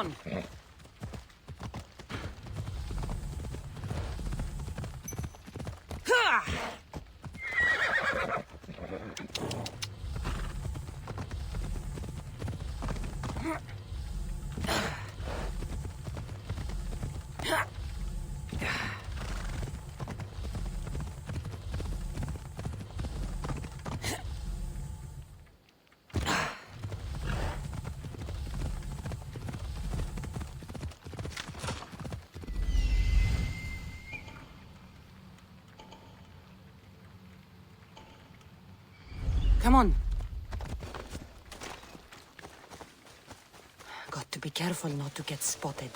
on! Come on. Got to be careful not to get spotted.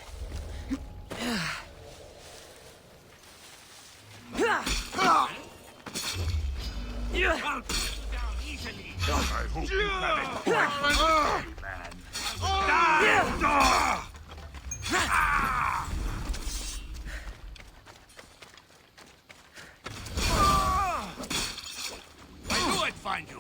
I hope you haven't quite man. I knew I'd find you.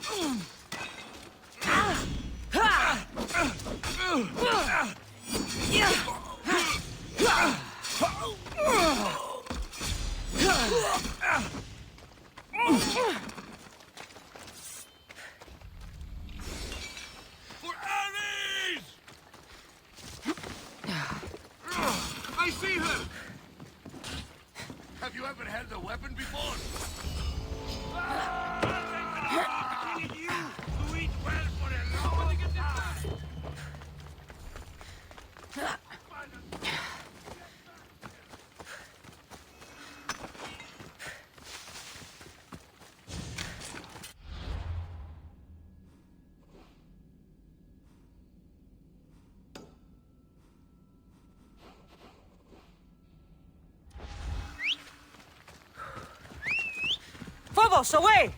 For Aries! I see her! Have you ever held a weapon before? You who eat well for a long time. Phobos, away!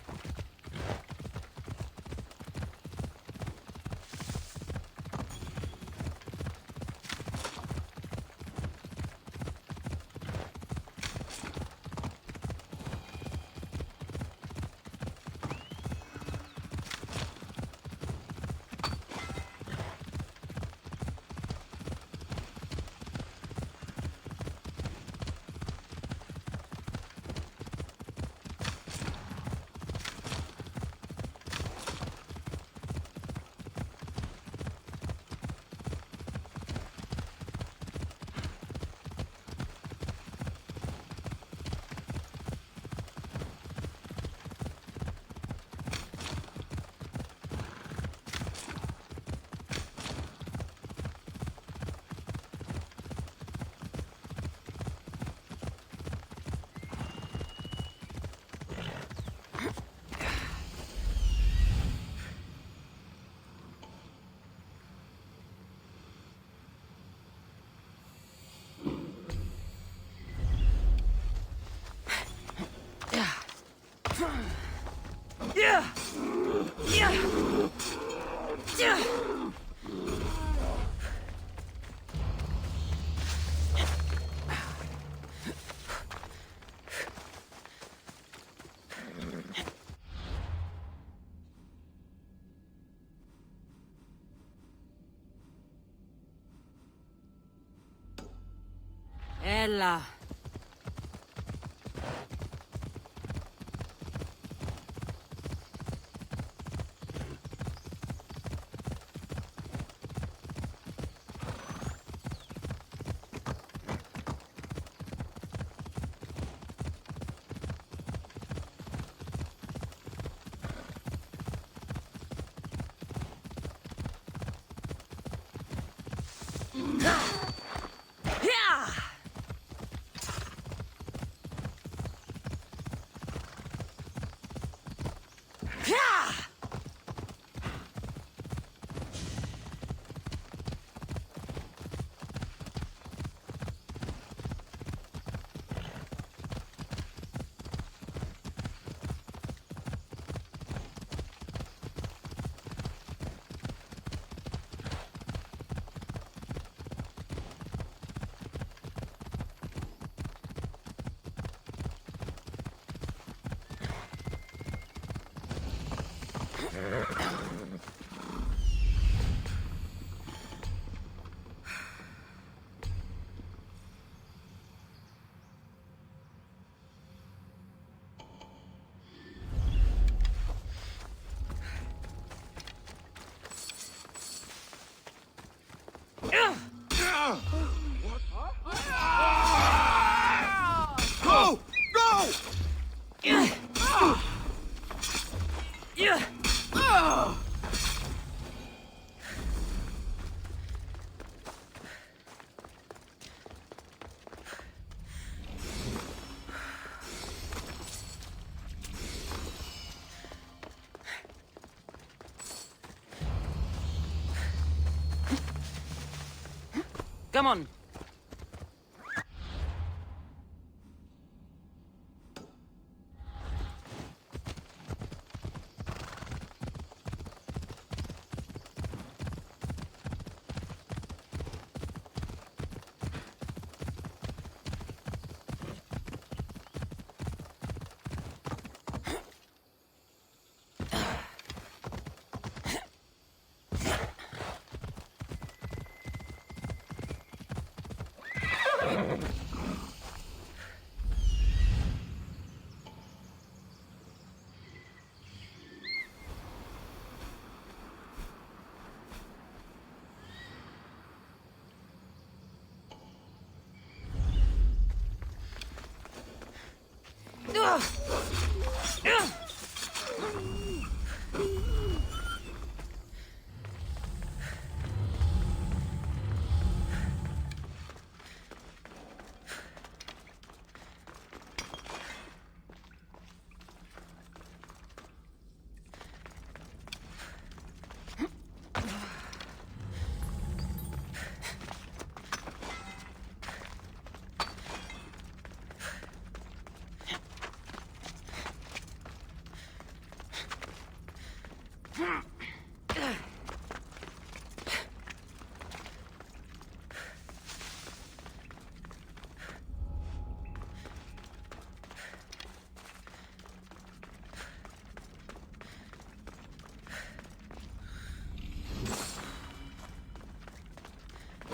Ella. Come on.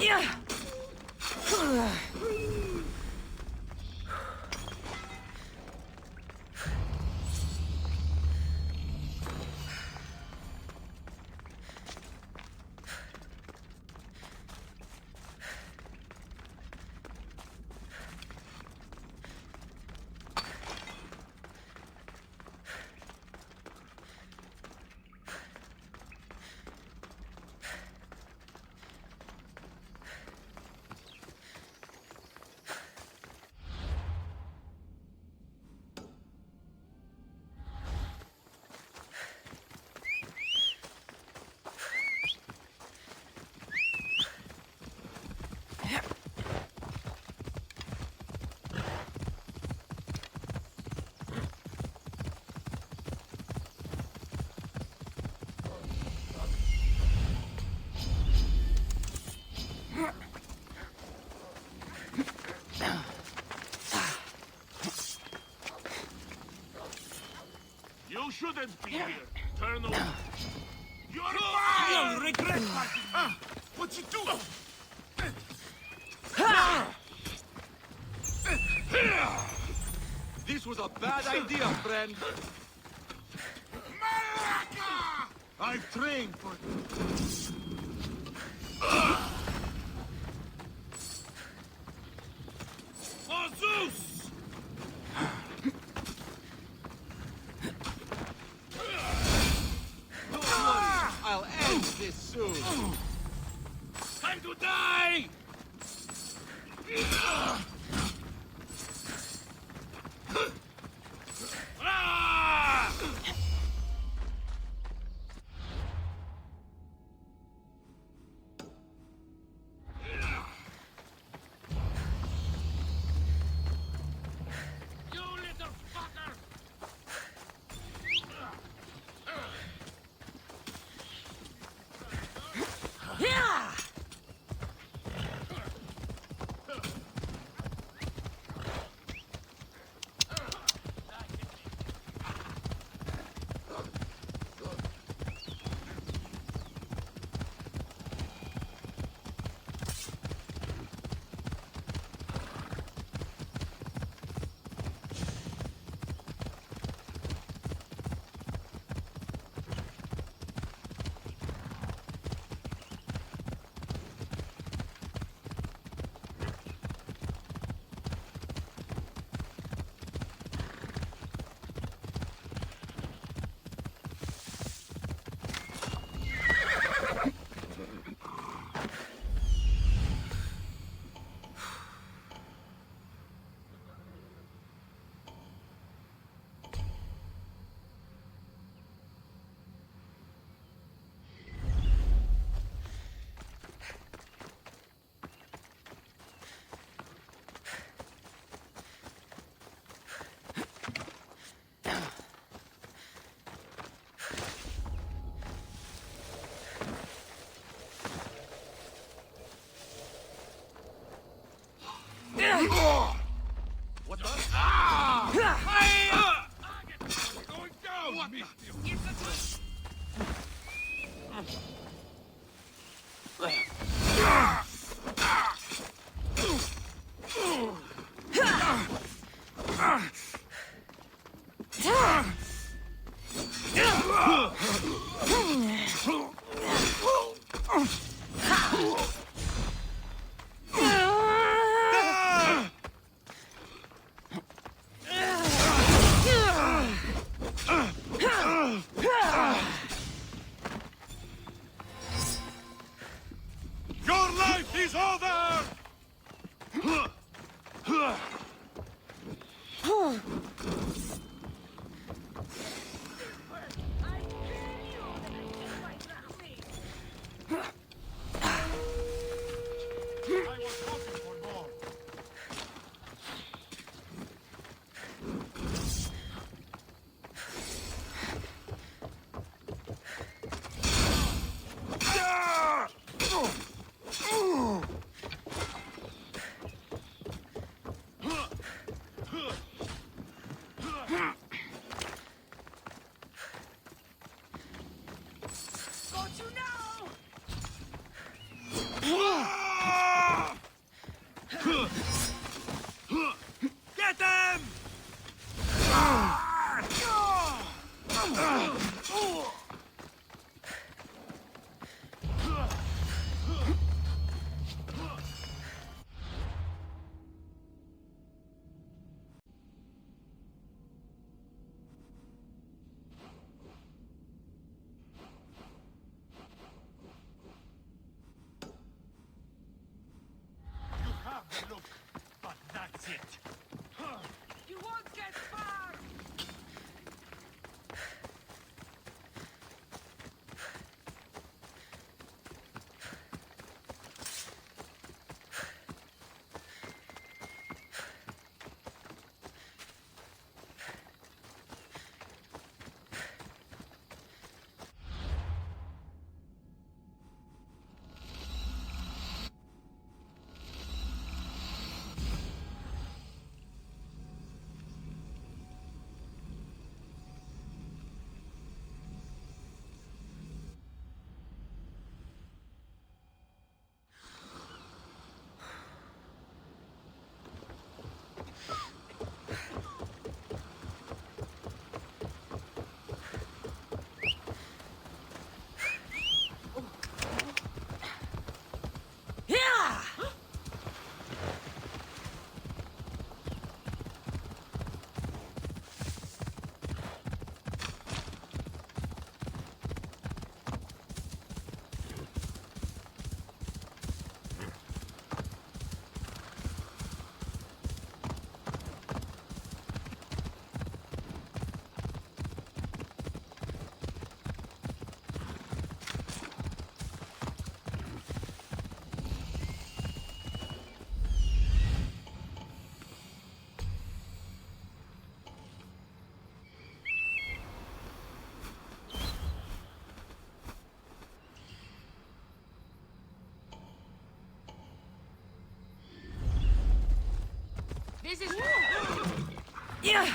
Yeah. You shouldn't be here. Turn over. You're mine! You'll regret fighting. What you do? This was a bad idea, friend. Malaga! I've trained for this. For Zeus! Don't worry, I'll end this soon. Time to die! Ah! You little fucker! Yeah. Your life is over! I was hoping for more. Get them! You have the look, but that's it. You won't get far! Yeah! This is... Yeah!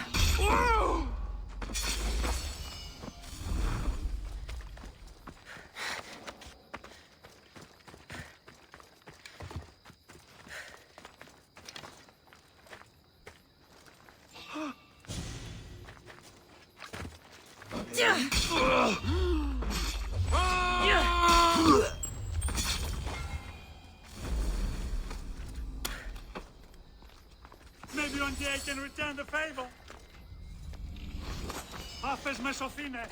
Maybe one day I can return the favor. Hafez Mesofine.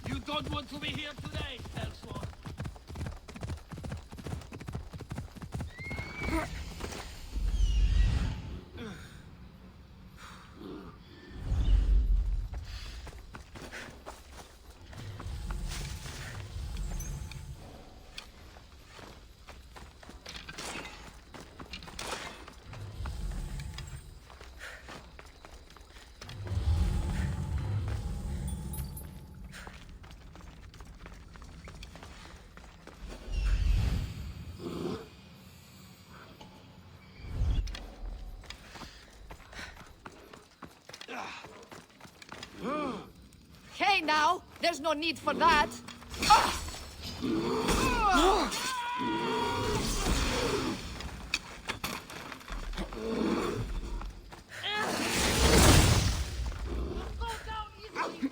You don't want to be here today, Elsewhere. Hey now, there's no need for that. Go down easily!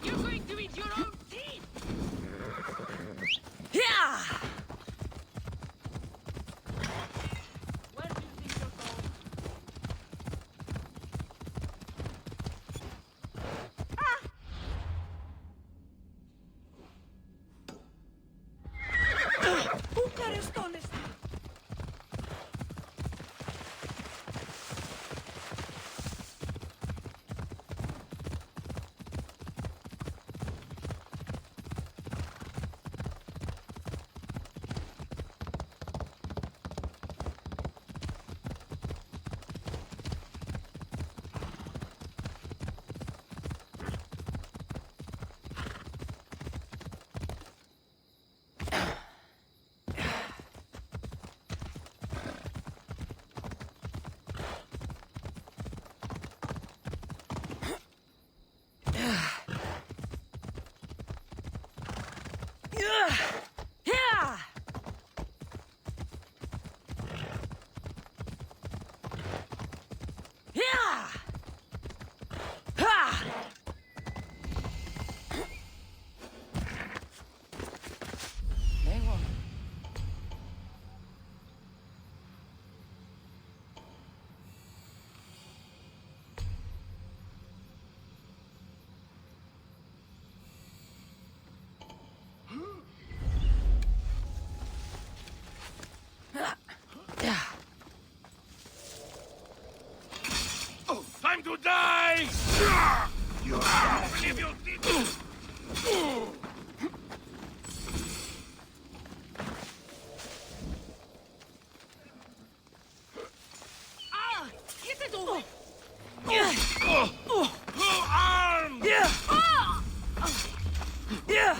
You're going to eat your own teeth! Yeah! Where do you think you're going? Yeah! Yeah! Ha! They won't. Time to die! You believe you did. Ah! Get it over! Armed! Yeah! Yeah!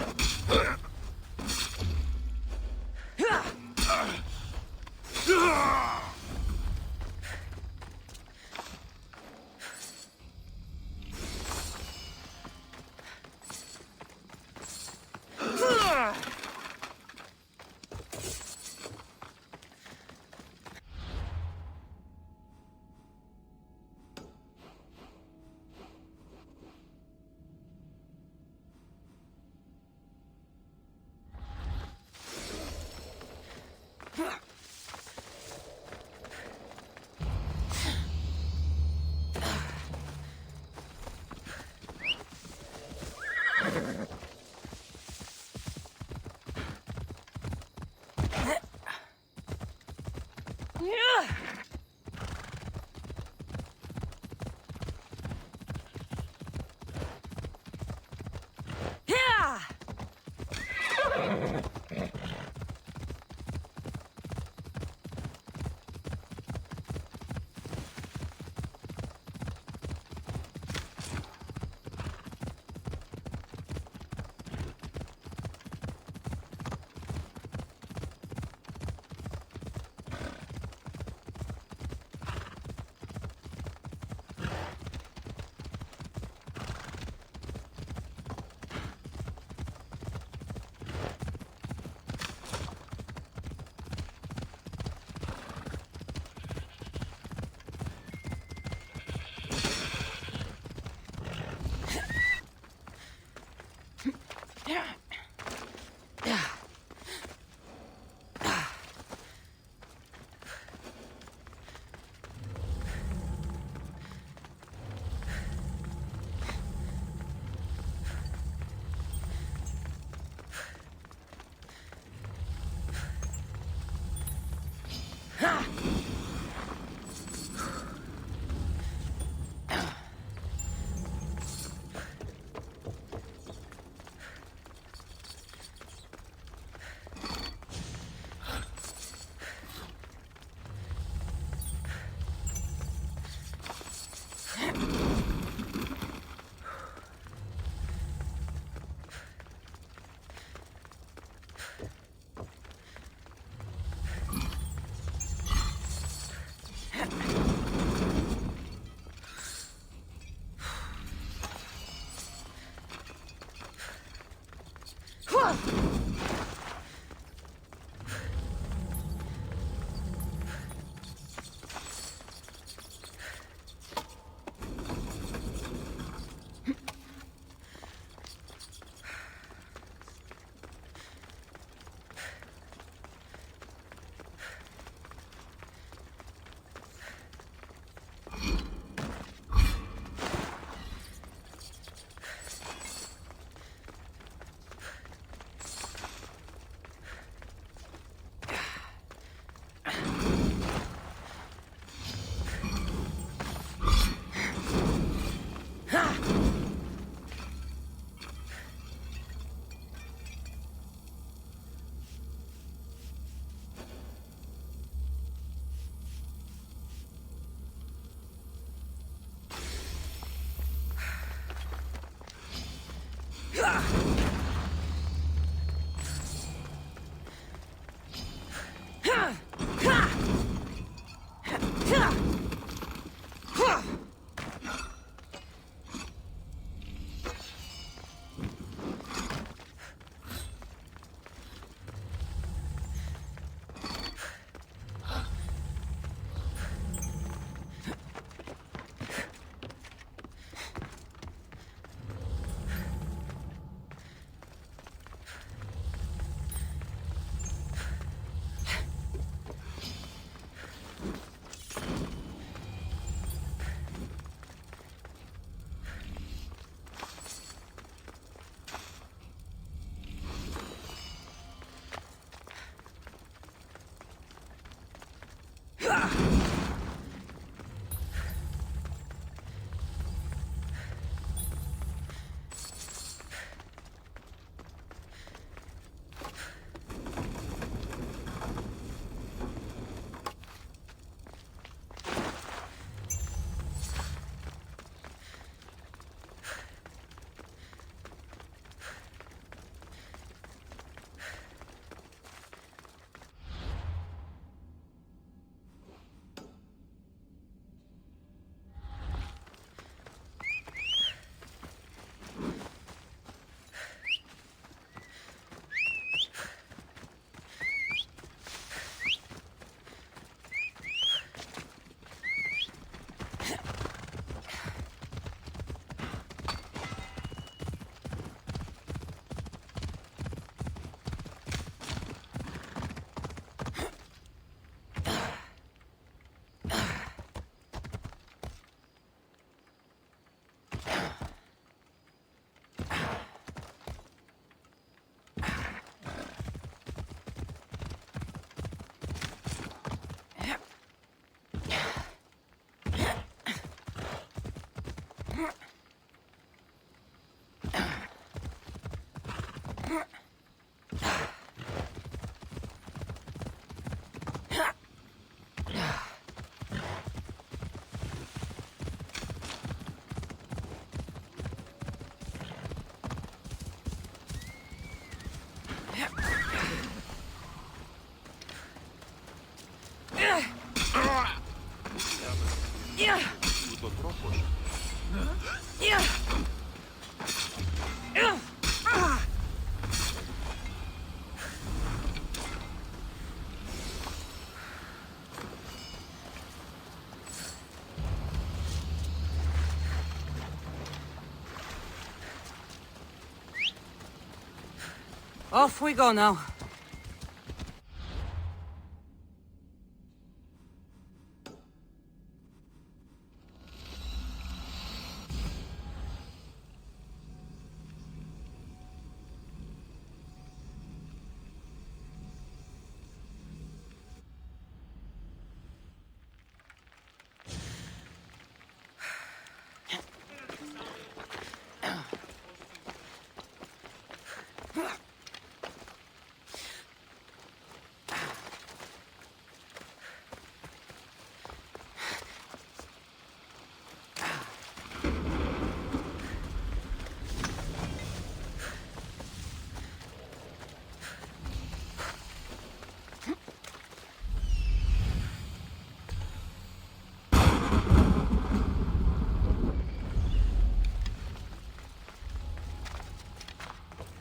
Off we go now.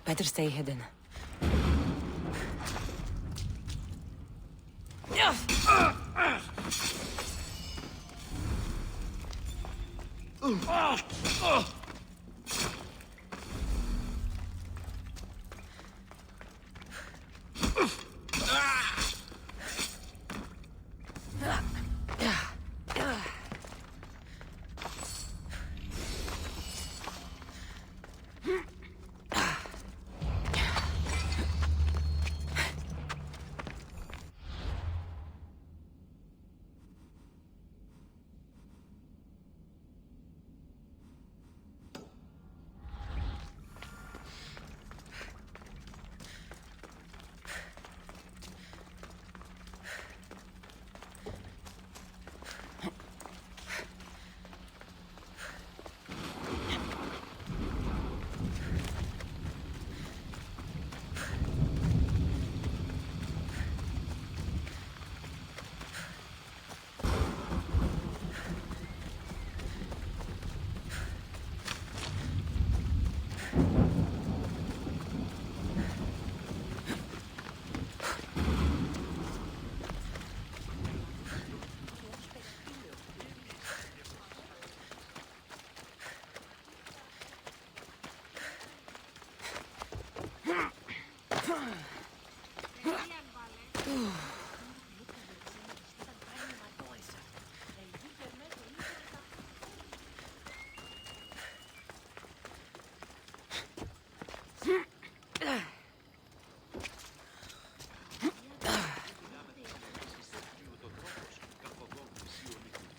Better stay hidden.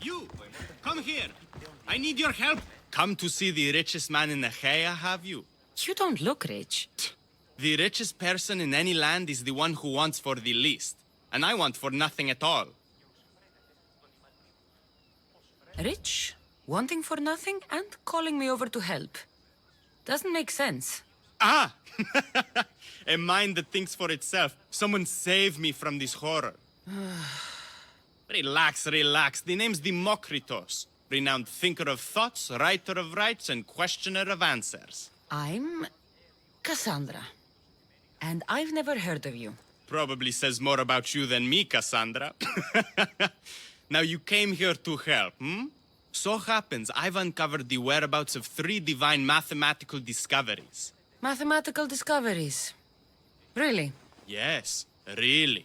You! Come here! I need your help! Come to see the richest man in Achaia, have you? You don't look rich. The richest person in any land is the one who wants for the least. And I want for nothing at all. Rich, wanting for nothing, and calling me over to help. Doesn't make sense. Ah! A mind that thinks for itself. Someone save me from this horror. Relax, relax. The name's Demokritos. Renowned thinker of thoughts, writer of rights, and questioner of answers. I'm Cassandra. And I've never heard of you. Probably says more about you than me, Cassandra. Now you came here to help, hmm? So happens I've uncovered the whereabouts of 3 divine mathematical discoveries. Mathematical discoveries. Really? Yes, really.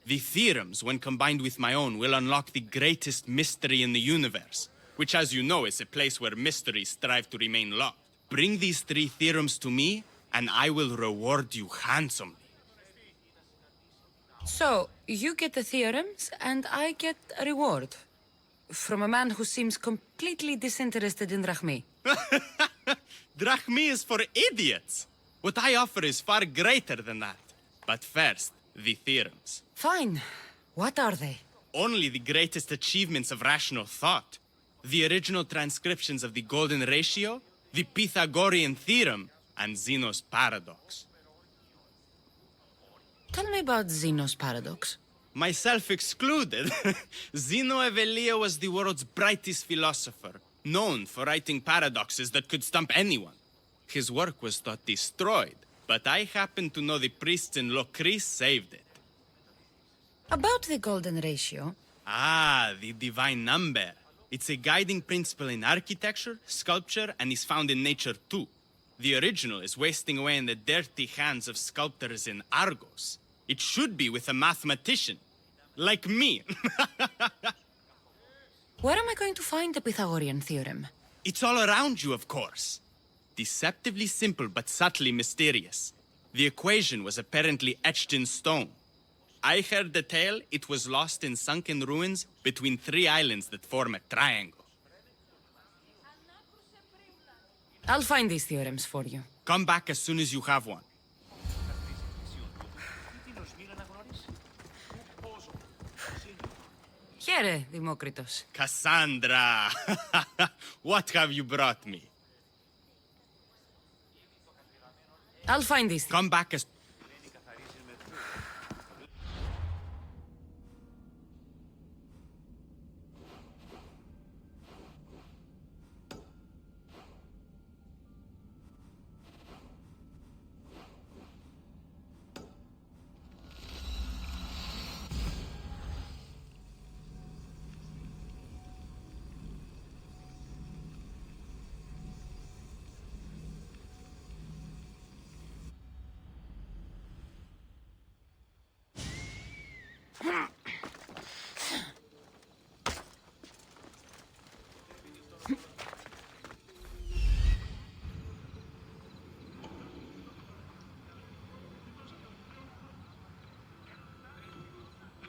The theorems, when combined with my own, will unlock the greatest mystery in the universe, which, as you know, is a place where mysteries strive to remain locked. Bring these 3 theorems to me, and I will reward you handsomely. So, you get the theorems, and I get a reward. From a man who seems completely disinterested in Drachmi. Drachmi is for idiots! What I offer is far greater than that. But first, the theorems. Fine. What are they? Only the greatest achievements of rational thought. The original transcriptions of the Golden Ratio, the Pythagorean Theorem, and Zeno's Paradox. Tell me about Zeno's paradox. Myself excluded. Zeno Evelia was the world's brightest philosopher, known for writing paradoxes that could stump anyone. His work was thought destroyed, but I happen to know the priests in Locris saved it. About the golden ratio. Ah, the divine number. It's a guiding principle in architecture, sculpture, and is found in nature too. The original is wasting away in the dirty hands of sculptors in Argos. It should be with a mathematician. Like me. Where am I going to find the Pythagorean theorem? It's all around you, of course. Deceptively simple, but subtly mysterious. The equation was apparently etched in stone. I heard the tale it was lost in sunken ruins between 3 islands that form a triangle. I'll find these theorems for you. Come back as soon as you have one. Here, Δημόκριτος. Cassandra! What have you brought me? I'll find these. Come back as...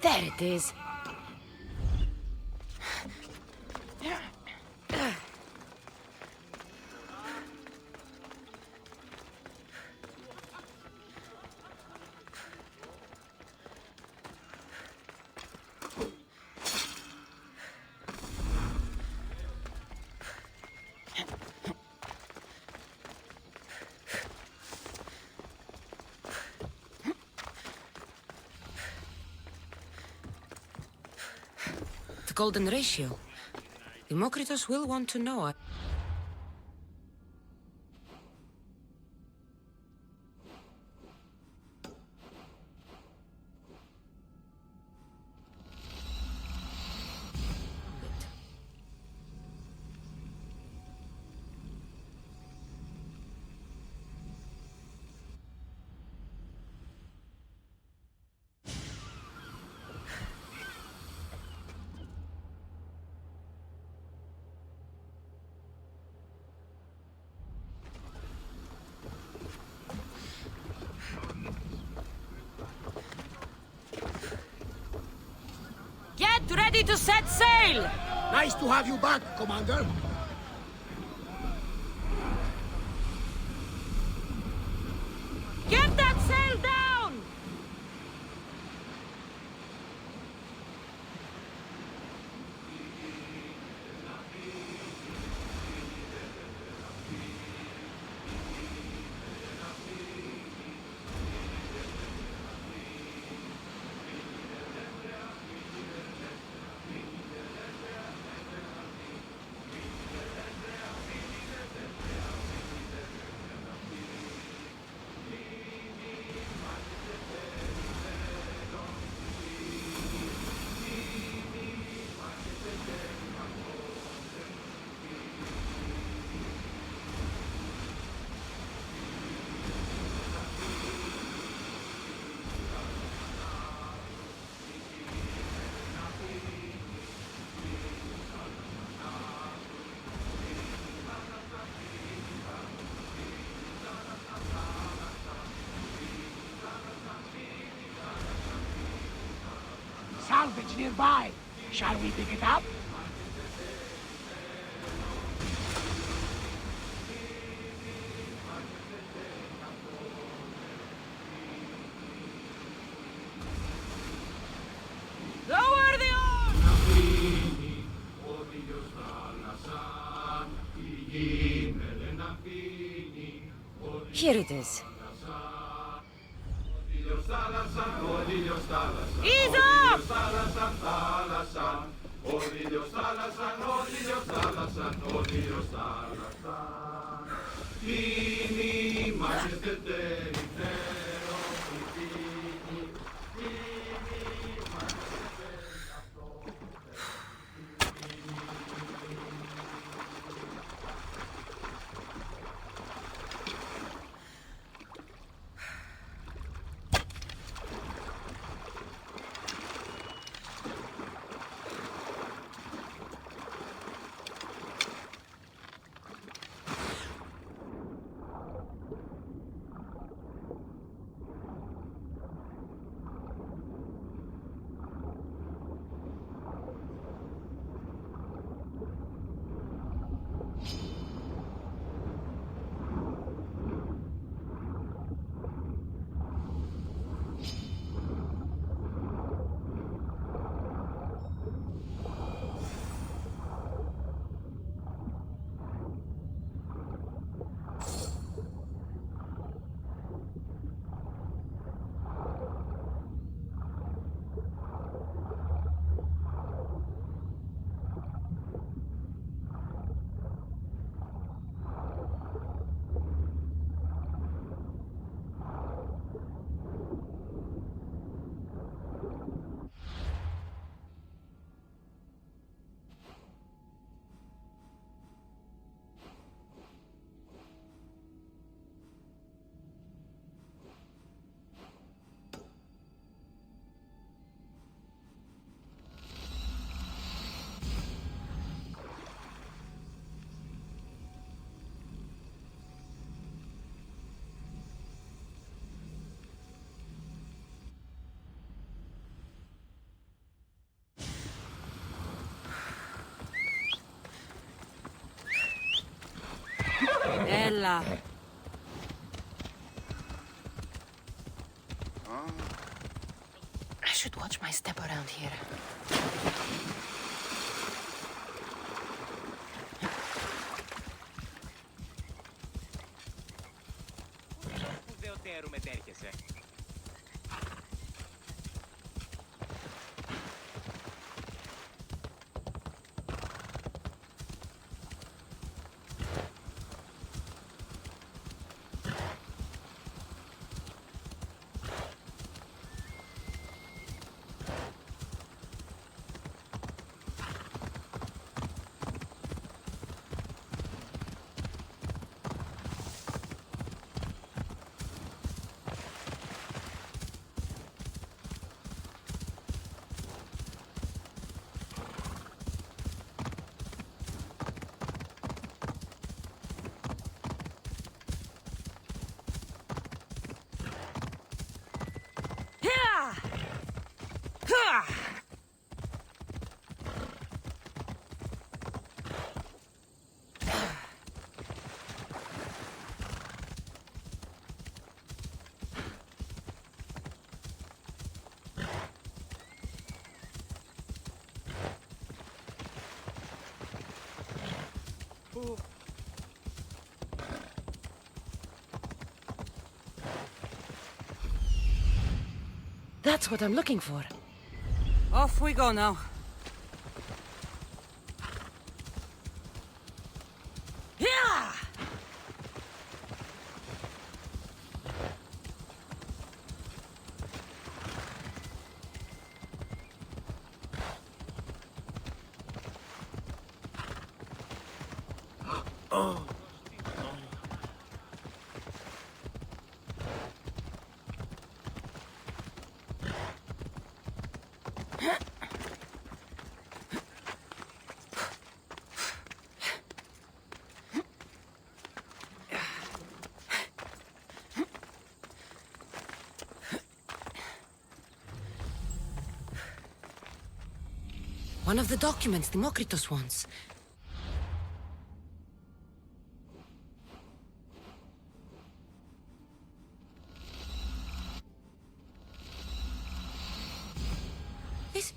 There it is. Golden ratio. Demokritos will want to know. Get ready to set sail! Nice to have you back, Commander. Get that sail down! Salvage nearby. Shall we pick it up? Lower the oar! Here it is. Ease up! Ella. I should watch my step around here. That's what I'm looking for. Off we go now. Yeah! One of the documents Democritus wants. This...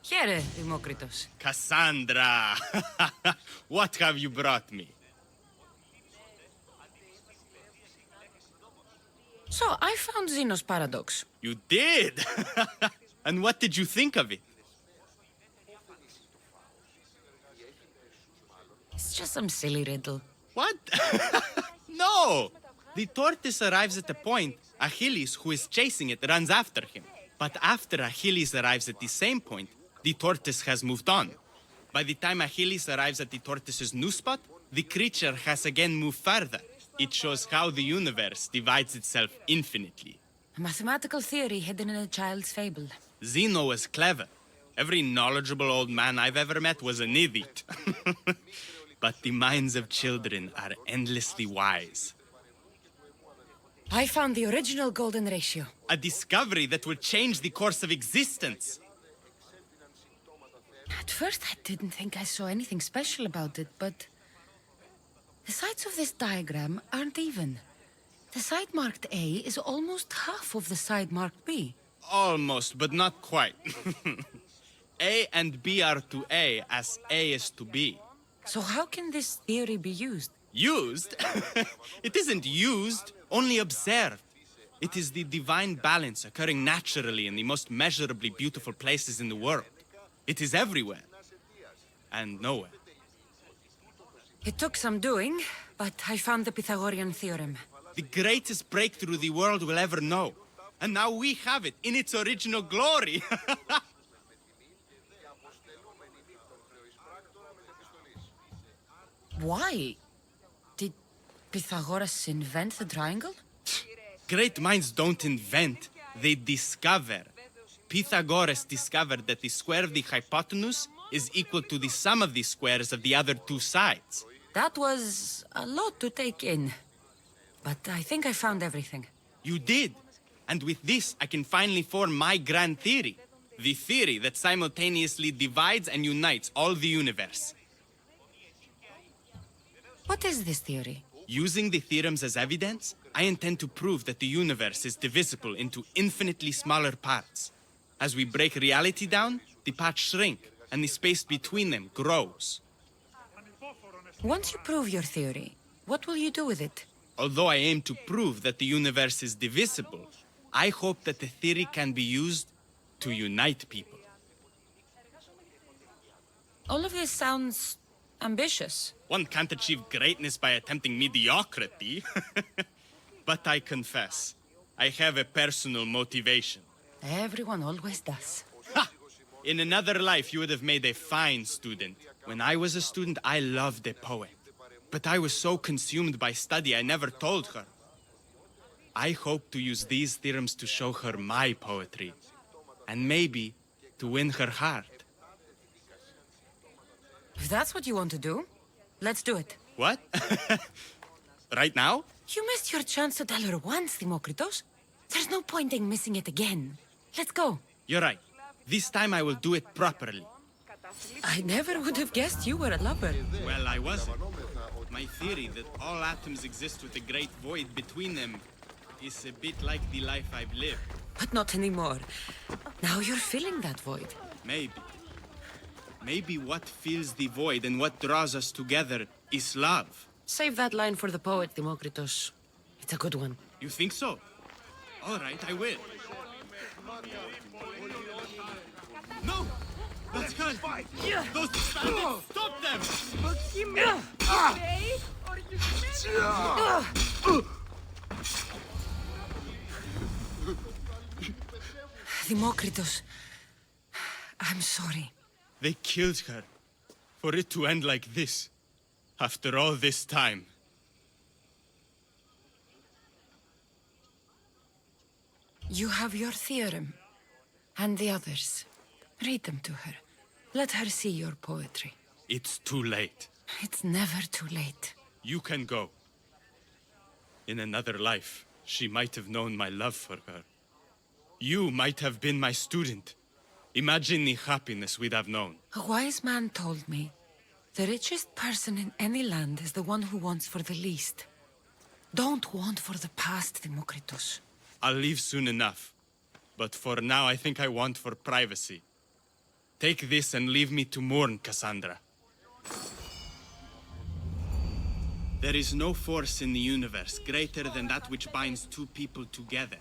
Χαίρε, Δημόκριτος. Cassandra! What have you brought me? So, I found Zeno's paradox. You did? And what did you think of it? It's just some silly riddle. What? No! The tortoise arrives at a point. Achilles, who is chasing it, runs after him. But after Achilles arrives at the same point, the tortoise has moved on. By the time Achilles arrives at the tortoise's new spot, the creature has again moved further. It shows how the universe divides itself infinitely. A mathematical theory hidden in a child's fable. Zeno was clever. Every knowledgeable old man I've ever met was an idiot. But the minds of children are endlessly wise. I found the original golden ratio. A discovery that will change the course of existence. At first, I didn't think I saw anything special about it, but the sides of this diagram aren't even. The side marked A is almost half of the side marked B. Almost, but not quite. A and B are to A as A is to B. So how can this theory be used? Used? It isn't used, only observed. It is the divine balance occurring naturally in the most measurably beautiful places in the world. It is everywhere. And nowhere. It took some doing, but I found the Pythagorean theorem. The greatest breakthrough the world will ever know. And now we have it in its original glory. Why? Did Pythagoras invent the triangle? Great minds don't invent, they discover. Pythagoras discovered that the square of the hypotenuse is equal to the sum of the squares of the other two sides. That was a lot to take in. But I think I found everything. You did. And with this, I can finally form my grand theory. The theory that simultaneously divides and unites all the universe. What is this theory? Using the theorems as evidence, I intend to prove that the universe is divisible into infinitely smaller parts. As we break reality down, the parts shrink, and the space between them grows. Once you prove your theory, what will you do with it? Although I aim to prove that the universe is divisible, I hope that the theory can be used to unite people. All of this sounds ambitious. One can't achieve greatness by attempting mediocrity. But I confess, I have a personal motivation. Everyone always does. Ha! In another life, you would have made a fine student. When I was a student, I loved a poet. But I was so consumed by study, I never told her. I hope to use these theorems to show her my poetry. And maybe to win her heart. If that's what you want to do, let's do it. What? Right now? You missed your chance to tell her once, Dimokritos. There's no point in missing it again. Let's go. You're right. This time I will do it properly. I never would have guessed you were a lover. Well, I wasn't. My theory that all atoms exist with a great void between them is a bit like the life I've lived. But not anymore. Now you're filling that void. Maybe. Maybe what fills the void and what draws us together is love. Save that line for the poet, Dimokritos. It's a good one. You think so? All right, I will. No! That's good! Those bandits! Stop them! Dimokritos, I'm sorry. They killed her. For it to end like this. After all this time. You have your theorem. And the others. Read them to her. Let her see your poetry. It's too late. It's never too late. You can go. In another life. She might have known my love for her. You might have been my student. Imagine the happiness we'd have known. A wise man told me, the richest person in any land is the one who wants for the least. Don't want for the past, Demokritos. I'll leave soon enough. But for now, I think I want for privacy. Take this and leave me to mourn, Cassandra. There is no force in the universe greater than that which binds two people together.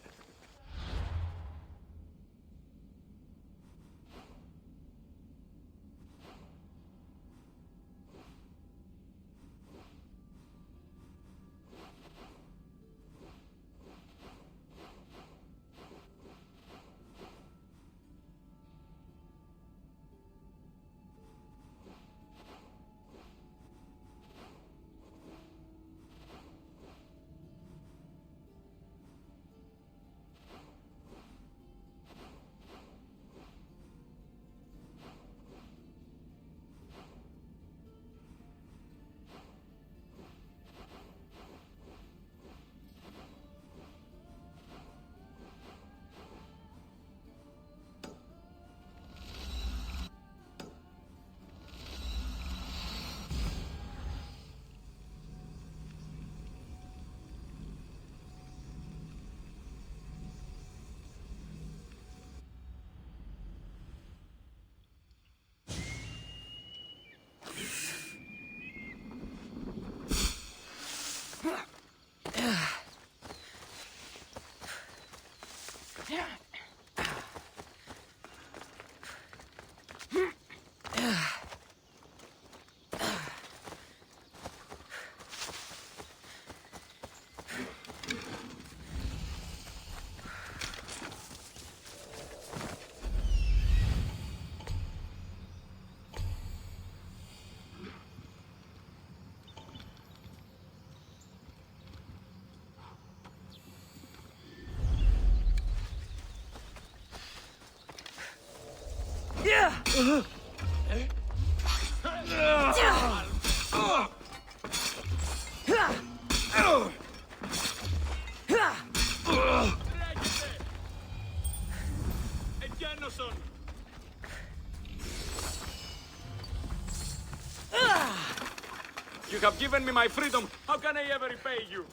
You have given me my freedom. How can I ever repay you?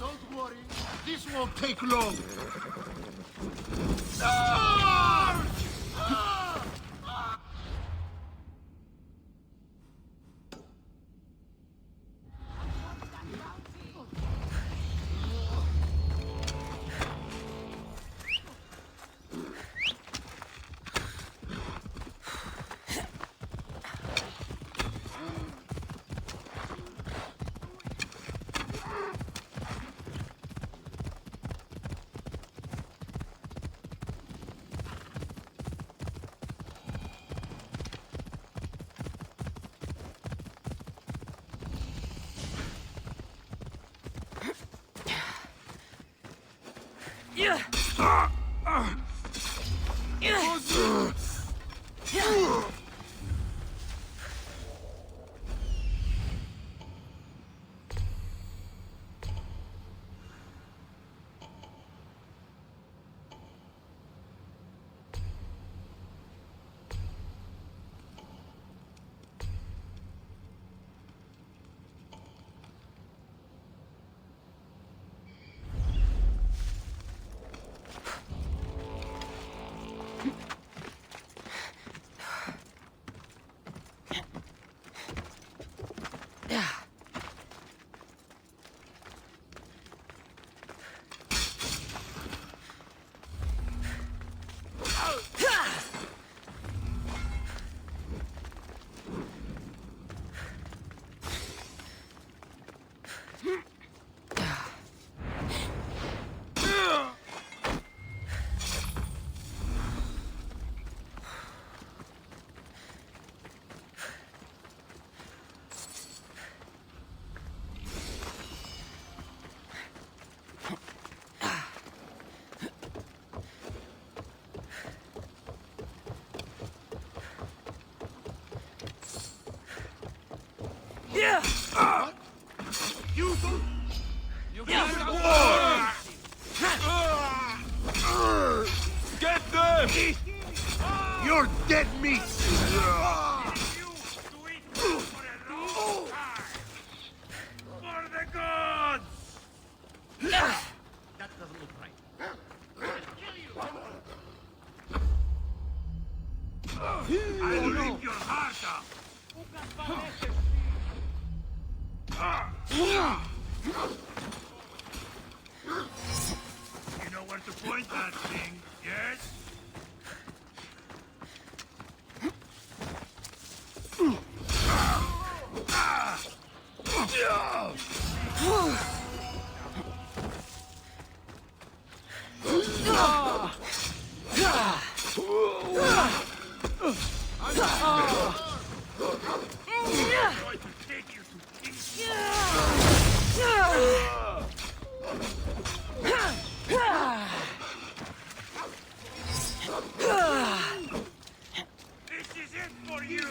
Don't worry, this won't take long. You Get them! You're dead meat! For the gods! That doesn't look right. I'll rip your heart out! You know where to point that thing, yes? Going to take you to This is it for you!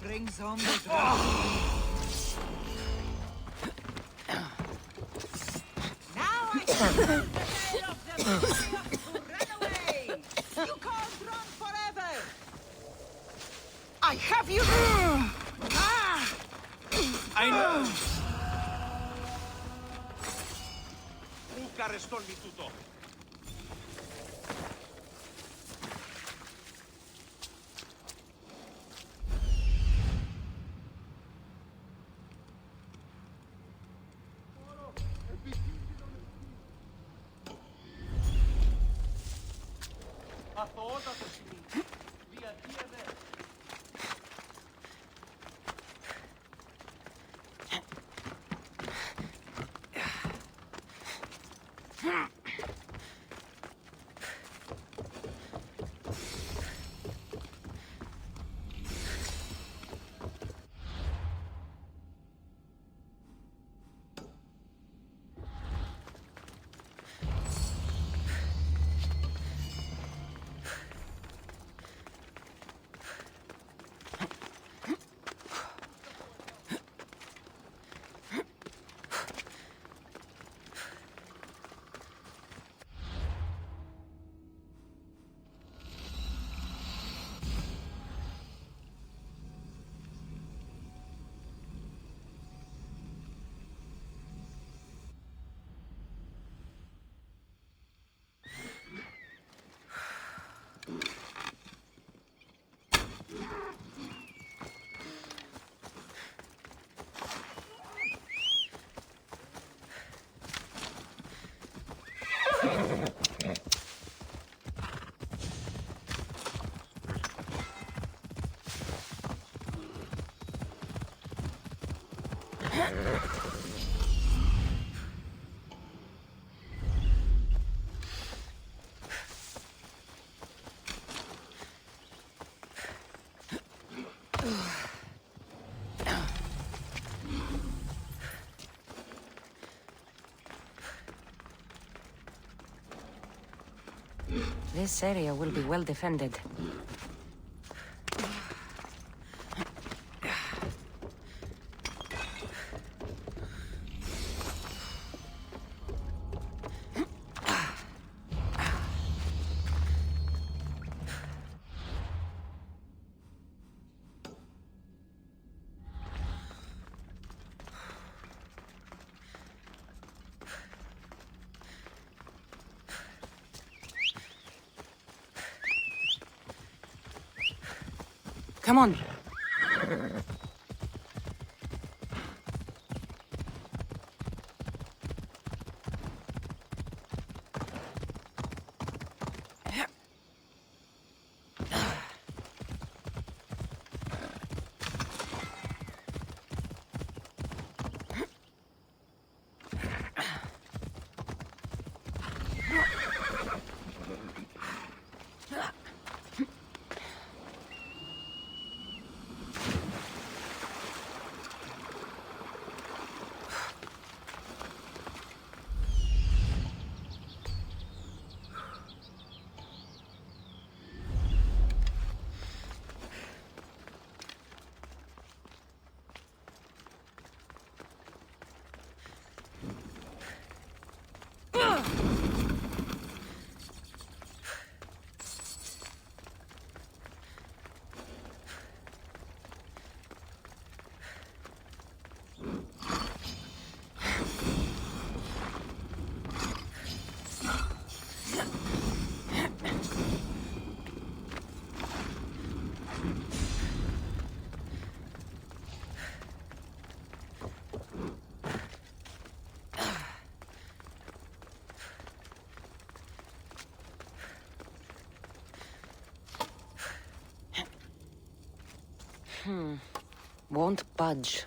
Brings on the ground. Now I can the day of the to run away. You can't run forever. I have you. I know! Πού καρεστώνει τούτο! Αθωότατο σημείο! Διατία δε! This area will be well defended. Come on. Won't budge.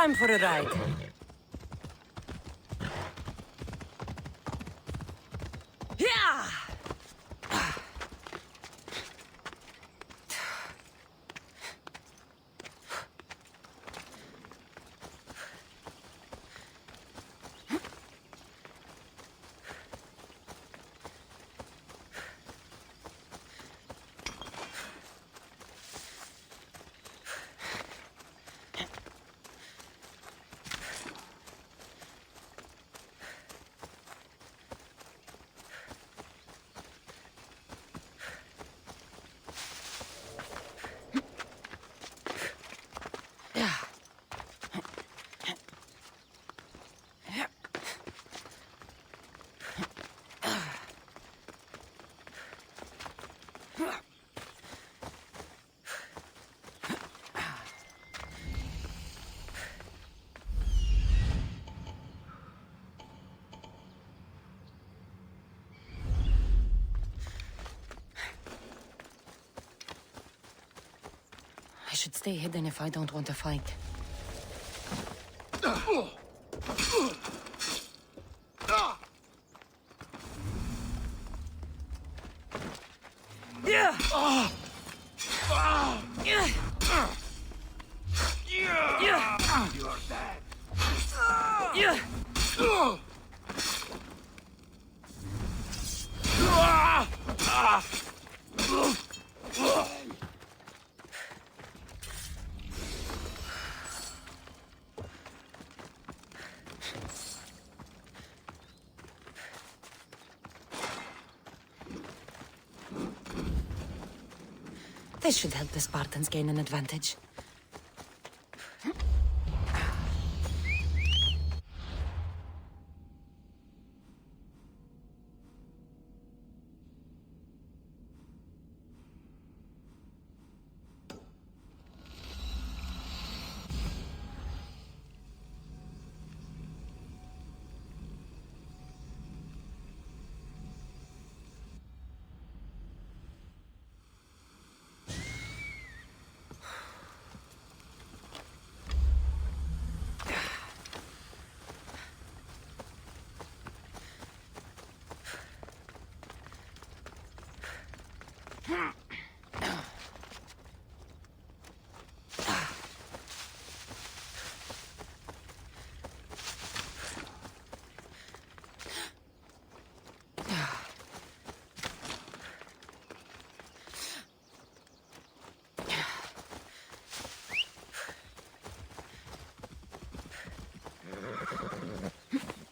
Time for a ride. Yeah! I should stay hidden if I don't want to fight. Yeah! You're dead. Yeah! This should help the Spartans gain an advantage.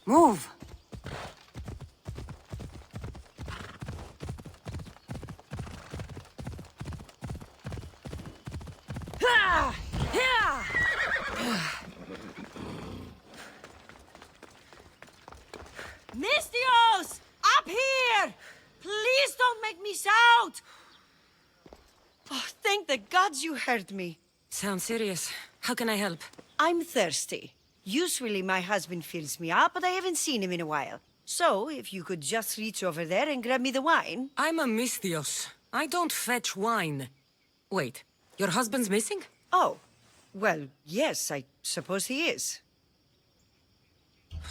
Move! Ha! Yeah! Mystios! Up here! Please don't make me shout! Oh, thank the gods you heard me. Sounds serious. How can I help? I'm thirsty. Usually my husband fills me up, but I haven't seen him in a while. So, if you could just reach over there and grab me the wine. I'm a Mystios. I don't fetch wine. Wait, your husband's missing? Oh, well, yes, I suppose he is.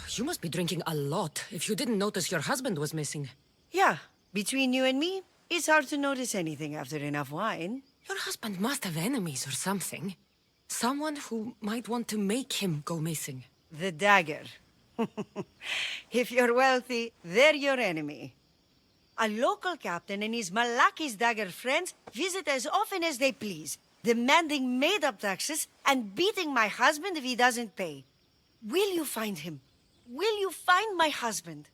You must be drinking a lot if you didn't notice your husband was missing. Yeah, between you and me, it's hard to notice anything after enough wine. Your husband must have enemies or something. Someone who might want to make him go missing. The Dagger. If you're wealthy, they're your enemy. A local captain and his Malaki's Dagger friends visit as often as they please, demanding made-up taxes and beating my husband if he doesn't pay. Will you find him? Will you find my husband?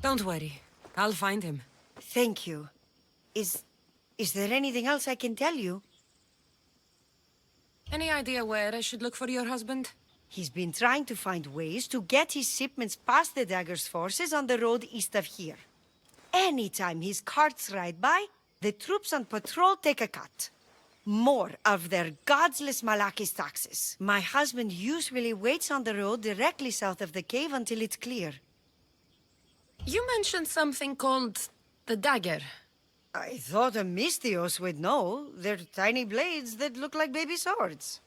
Don't worry. I'll find him. Thank you. Is there anything else I can tell you? Any idea where I should look for your husband? He's been trying to find ways to get his shipments past the Dagger's forces on the road east of here. Anytime his carts ride by, the troops on patrol take a cut. More of their godless Malaki's taxes. My husband usually waits on the road directly south of the cave until it's clear. You mentioned something called the Dagger. I thought a Mystios would know. They're tiny blades that look like baby swords.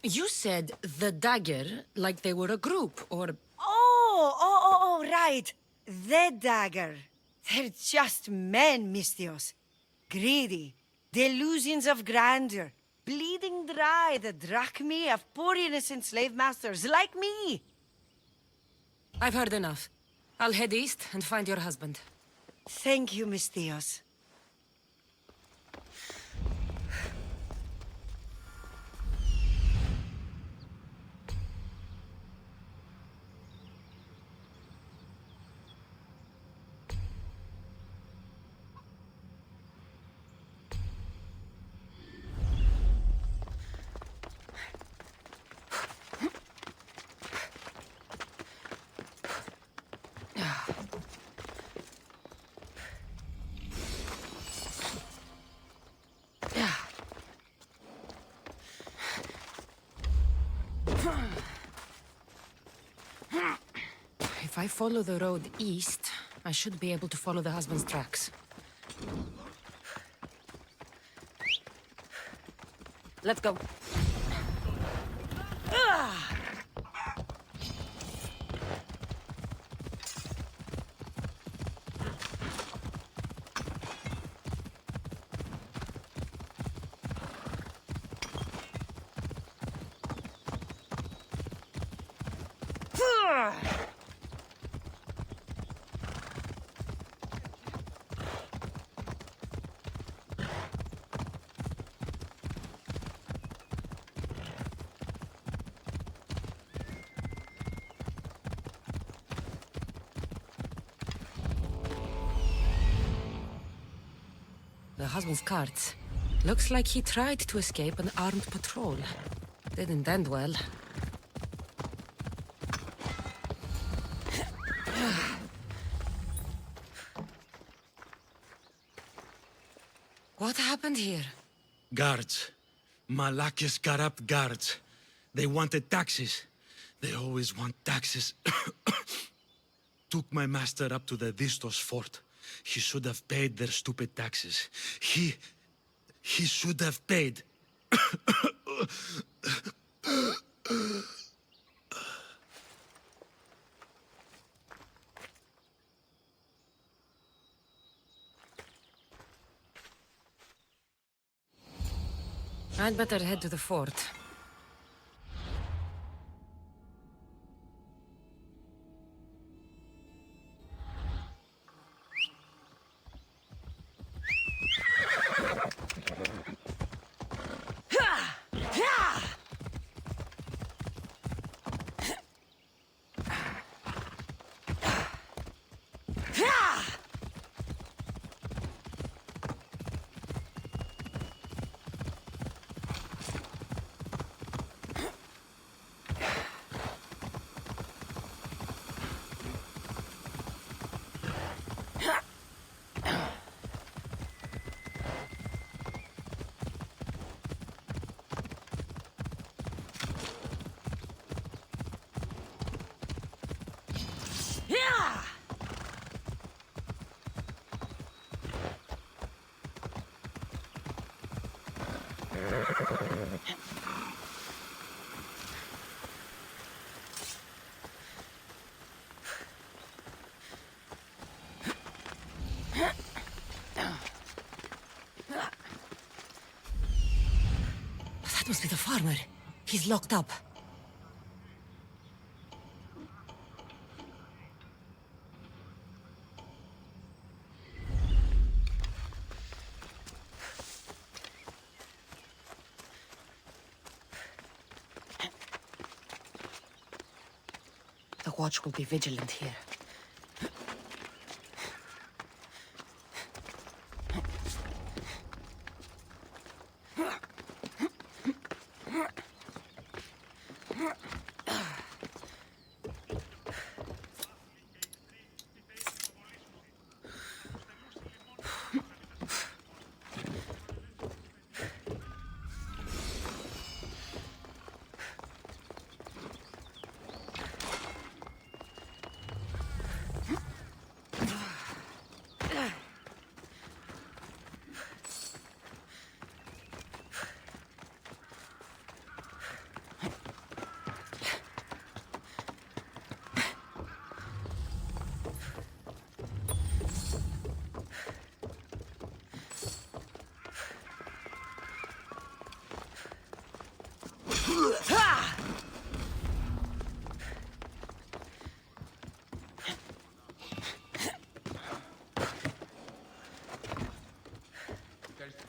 You said the Dagger like they were a group, or... Right. The Dagger. They're just men, Mistios. Greedy. Delusions of grandeur. Bleeding dry the drachmae of poor innocent slave masters like me. I've heard enough. I'll head east and find your husband. Thank you, Mistios. If I follow the road east, I should be able to follow the husband's tracks. Let's go. The husband's carts. Looks like he tried to escape an armed patrol. Didn't end well. What happened here? Guards. Malakia's corrupt guards. They wanted taxes. They always want taxes. Took my master up to the Distos fort. He should have paid their stupid taxes. He should have paid. I'd better head to the fort. That must be the farmer. He's locked up. The watch will be vigilant here.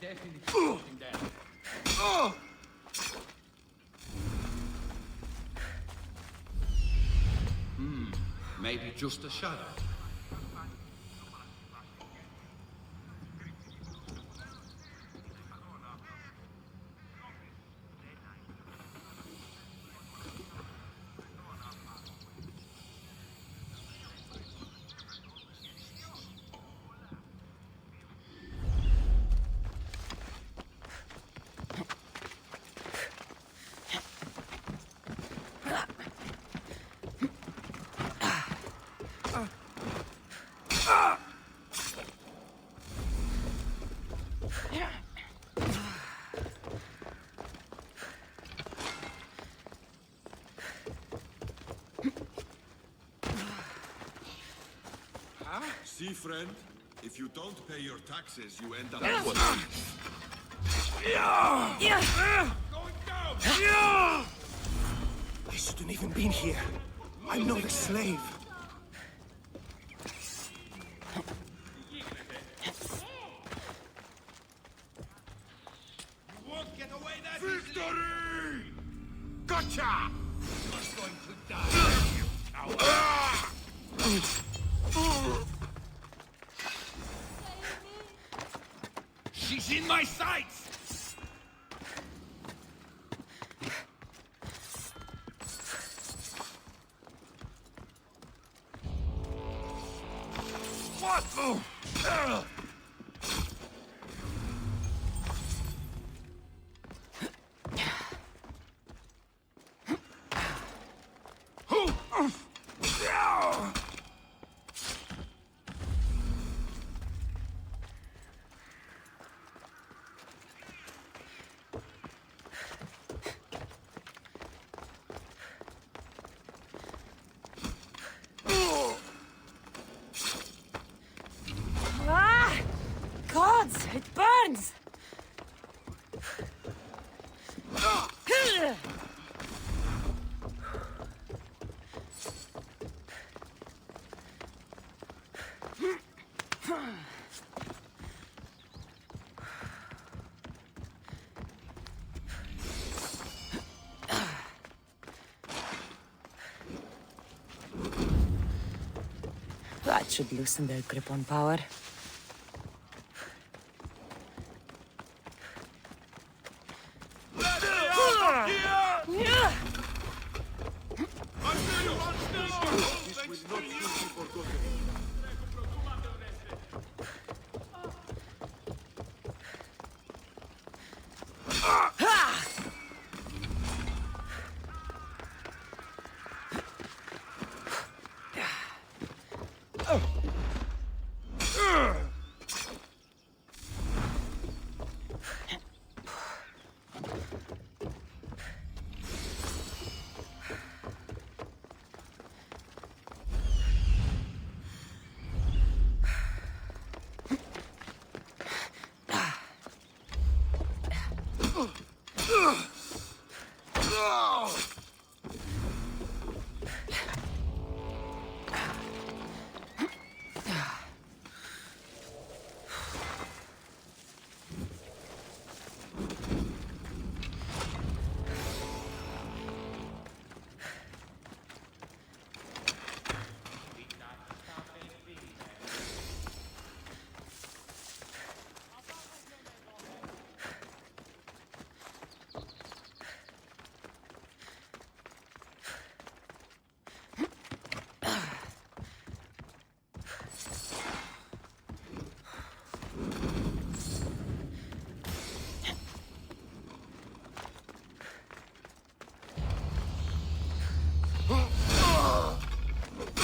definitely something there. Maybe just a shadow. See, friend, if you don't pay your taxes, you end up... I shouldn't even been here. I'm not a slave. You won't get away that Victory! Gotcha! You're going to die. She's in my sights! What? Gods, it burns! That should loosen their grip on power.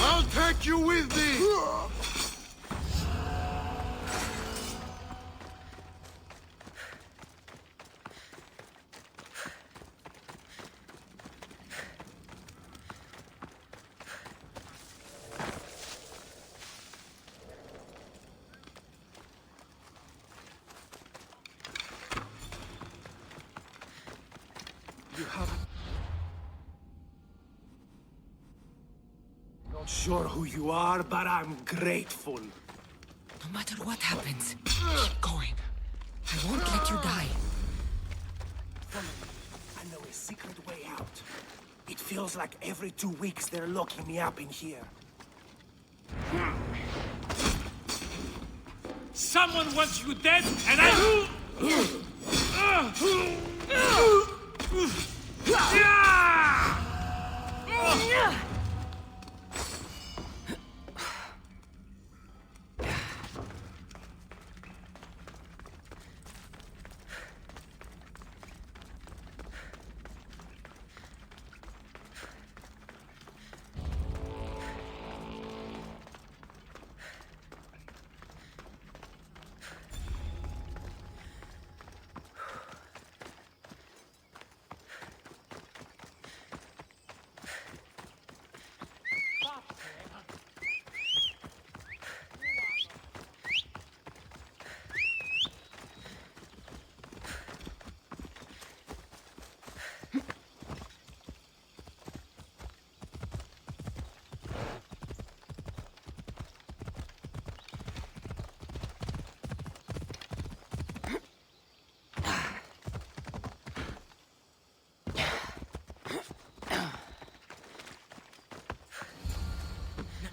I'll take you with me! You haven't... Not sure who you are, but I'm grateful. No matter what happens, keep going. I won't let you die. Follow me. I know a secret way out. It feels like every 2 weeks they're locking me up in here. Someone wants you dead, and I...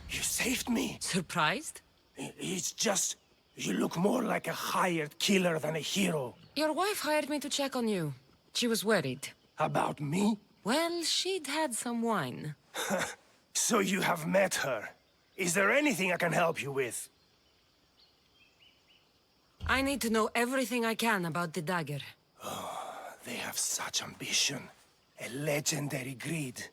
You saved me. Surprised? It's just... You look more like a hired killer than a hero. Your wife hired me to check on you. She was worried. About me? Well, she'd had some wine. So you have met her. Is there anything I can help you with? I need to know everything I can about the dagger. They have such ambition. A legendary greed.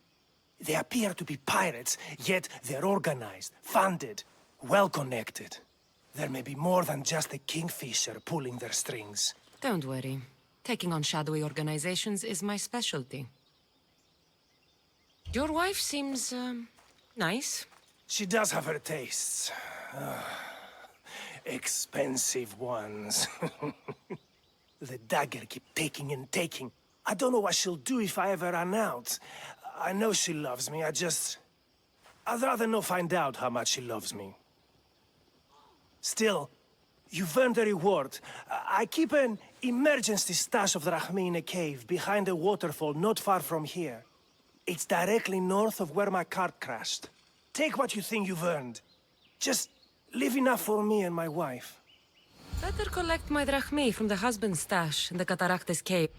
They appear to be pirates, yet they're organized, funded, well-connected. There may be more than just the Kingfisher pulling their strings. Don't worry. Taking on shadowy organizations is my specialty. Your wife seems, nice. She does have her tastes. Expensive ones. The dagger keep taking and taking. I don't know what she'll do if I ever run out. I know she loves me, I'd rather not find out how much she loves me. Still, you've earned a reward. I keep an emergency stash of drachmi in a cave behind a waterfall not far from here. It's directly north of where my cart crashed. Take what you think you've earned. Just leave enough for me and my wife. Better collect my drachmi from the husband's stash in the Cataractes cave.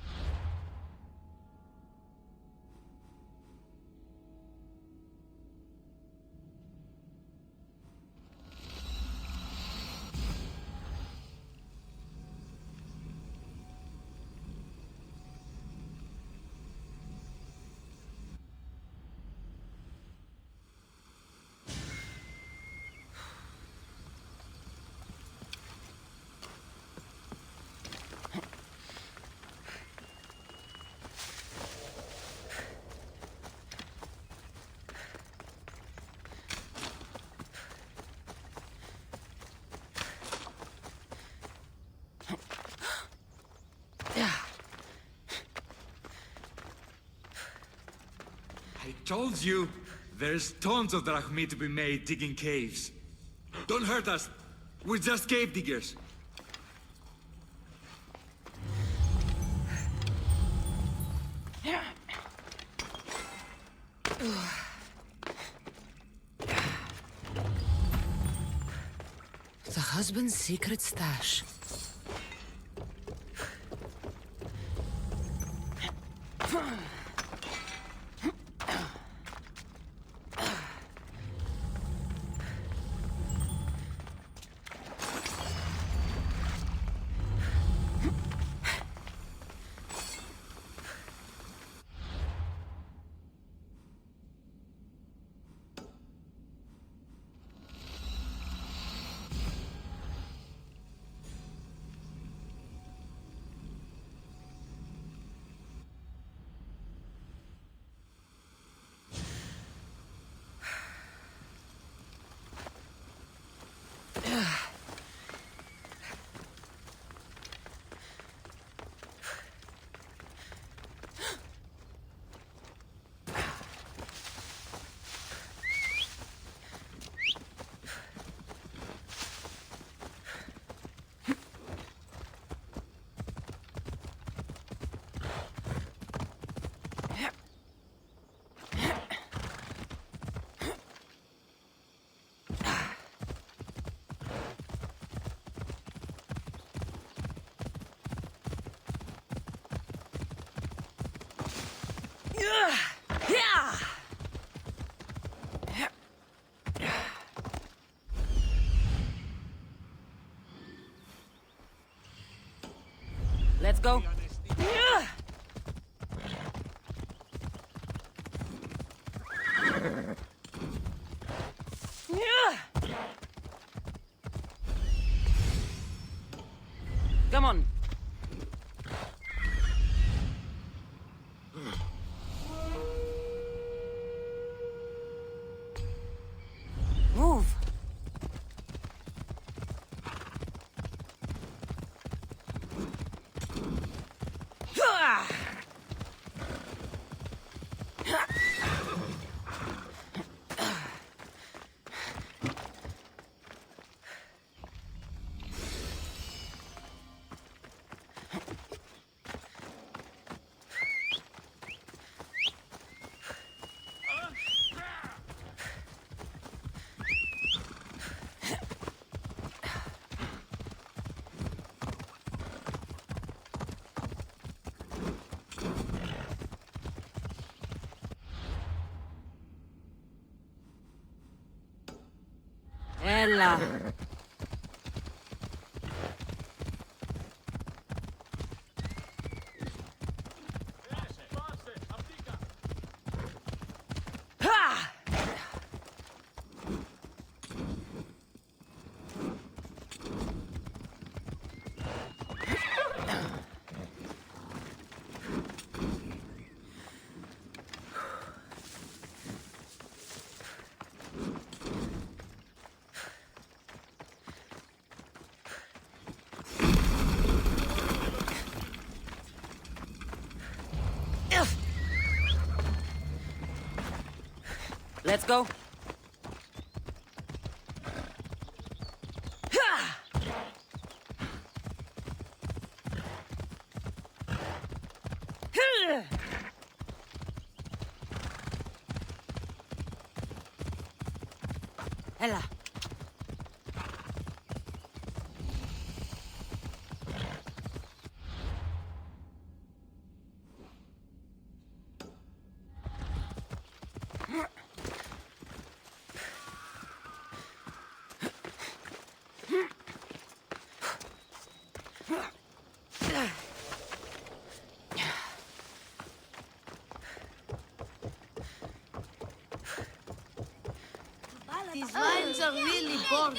I told you, there's tons of drachmi to be made digging caves. Don't hurt us. We're just cave diggers. The husband's secret stash. go. Come on. Move. Ella. Let's go. Ella. These lines are really boring.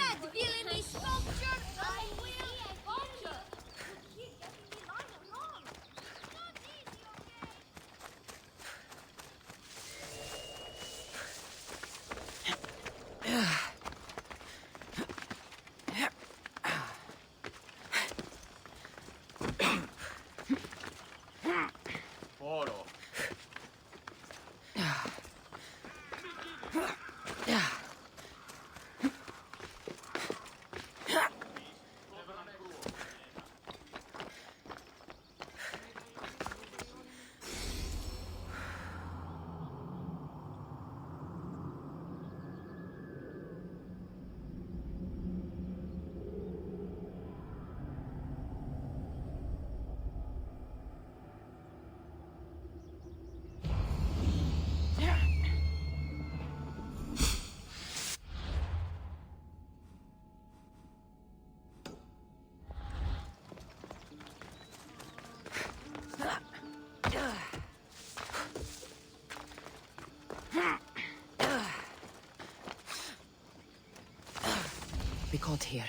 We caught here.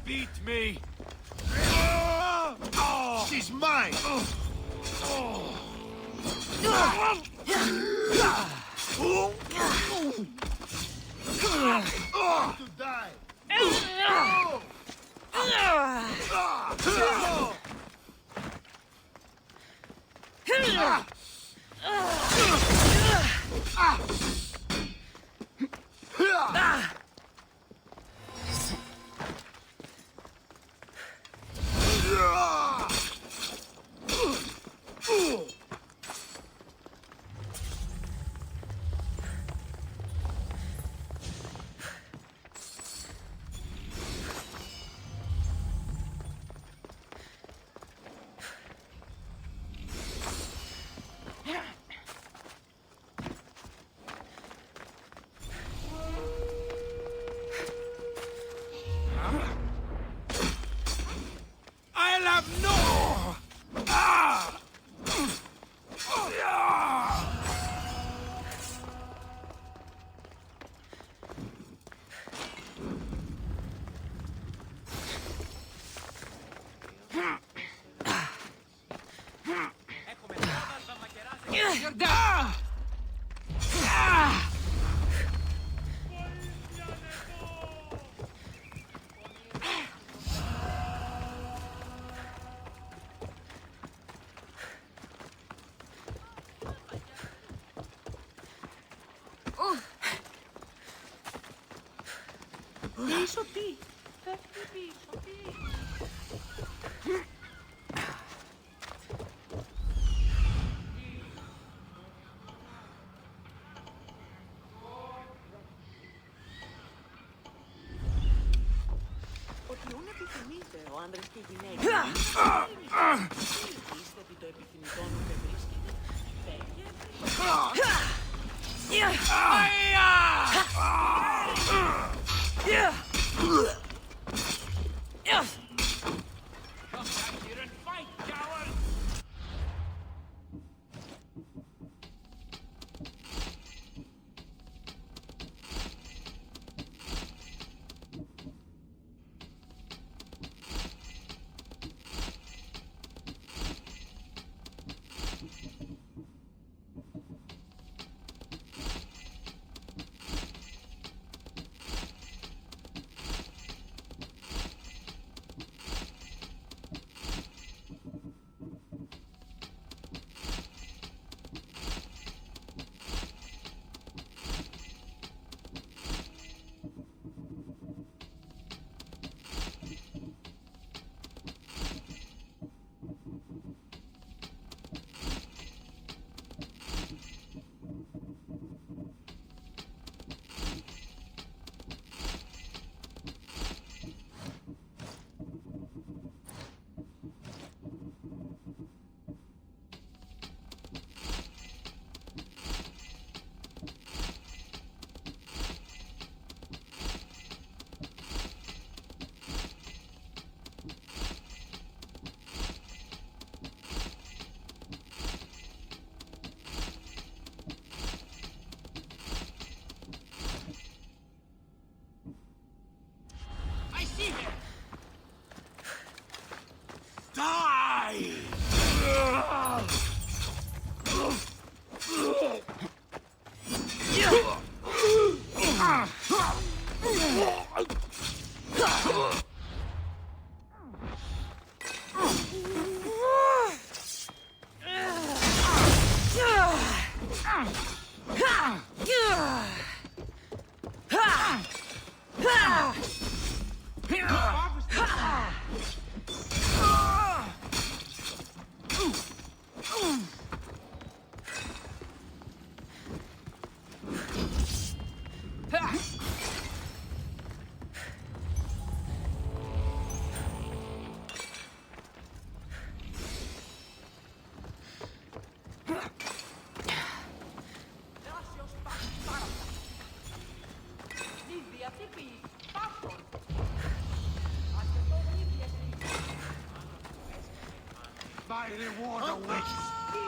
Beat me! She's mine! To die! Πίσω τι. Πέφτει πίσω τι. Ποιον επιθυμείτε, ο άντρας και η γυναίκα. Είστε επί το επιθυμητόν που δεν βρίσκεται.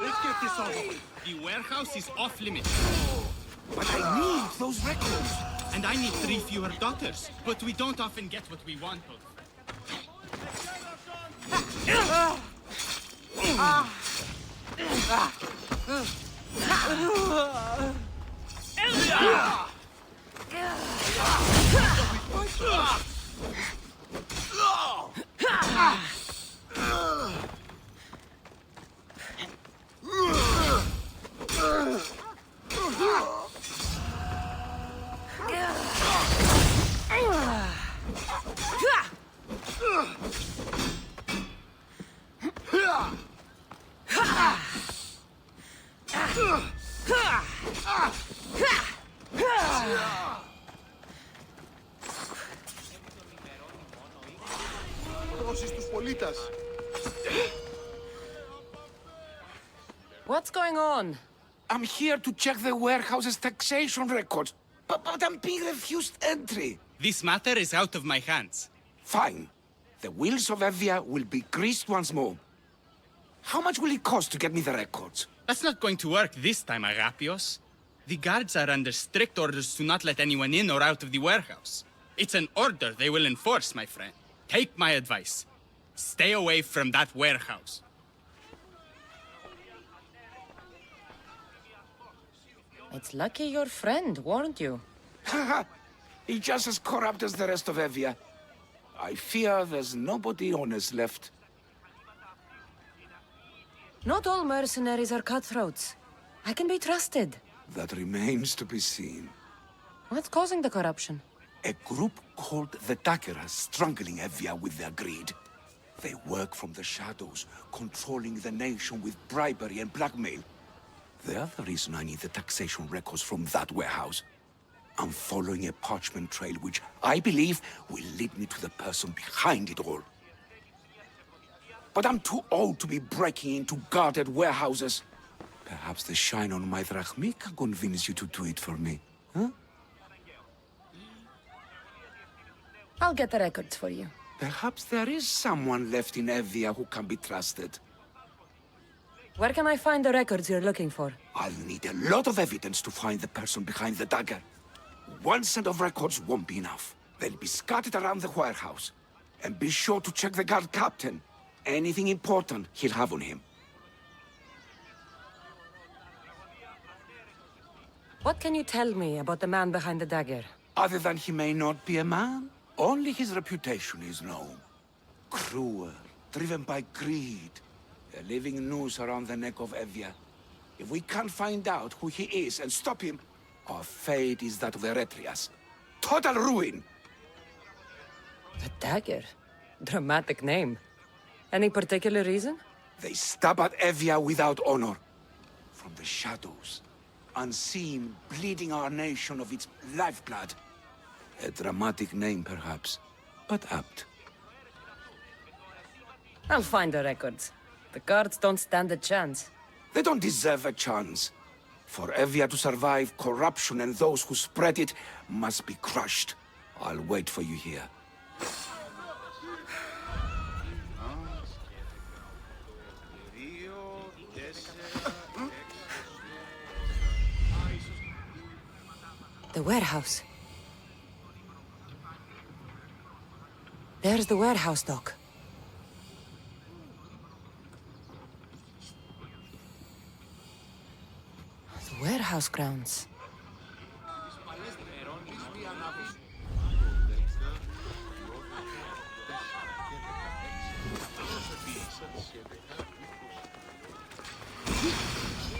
Let's get this over. The warehouse is off limits. But I need those records. And I need 3 fewer daughters. But we don't often get what we want. What's going on? I'm here to check the warehouse's taxation records, but I'm being refused entry. This matter is out of my hands. Fine. The wheels of Evia will be greased once more. How much will it cost to get me the records? That's not going to work this time, Agapios. The guards are under strict orders to not let anyone in or out of the warehouse. It's an order they will enforce, my friend. Take my advice. Stay away from that warehouse. It's lucky your friend warned you. Haha, he's just as corrupt as the rest of Evia. I fear there's nobody honest left. Not all mercenaries are cutthroats. I can be trusted. That remains to be seen. What's causing the corruption? A group called the Dagger is strangling Evia with their greed. They work from the shadows, controlling the nation with bribery and blackmail. The other reason I need the taxation records from that warehouse. I'm following a parchment trail which I believe will lead me to the person behind it all. But I'm too old to be breaking into guarded warehouses. Perhaps the shine on my drachmi can convince you to do it for me, huh? I'll get the records for you. Perhaps there is someone left in Evia who can be trusted. Where can I find the records you're looking for? I'll need a lot of evidence to find the person behind the Dagger. One set of records won't be enough. They'll be scattered around the warehouse. And be sure to check the guard captain. Anything important he'll have on him. What can you tell me about the man behind the Dagger? Other than he may not be a man, only his reputation is known. Cruel, driven by greed. A living noose around the neck of Evia. If we can't find out who he is and stop him, our fate is that of the Eretrias. Total ruin! The Dagger? Dramatic name. Any particular reason? They stab at Evia without honor. From the shadows. Unseen, bleeding our nation of its lifeblood. A dramatic name, perhaps, but apt. I'll find the records. The guards don't stand a chance. They don't deserve a chance. For Evia to survive, corruption and those who spread it must be crushed. I'll wait for you here. The warehouse. There's the warehouse dock. The warehouse grounds.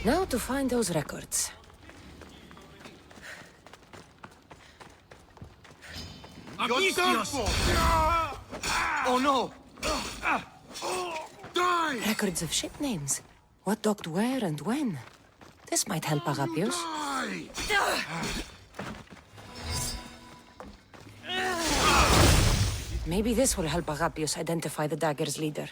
Now to find those records. Oh no! Die! Records of ship names. What docked where and when. This might help Agapios. Maybe this will help Agapios identify the Dagger's leader.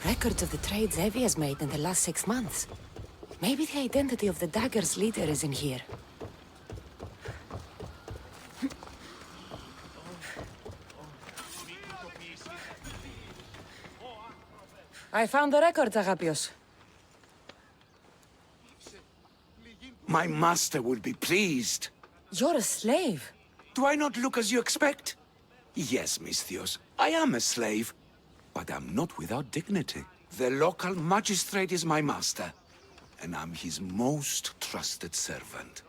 Records of the trades Evie has made in the last 6 months. Maybe the identity of the Dagger's leader is in here. I found the records, Agapios. My master will be pleased. You're a slave. Do I not look as you expect? Yes, Misthios, I am a slave. But I'm not without dignity. The local magistrate is my master. And I'm his most trusted servant.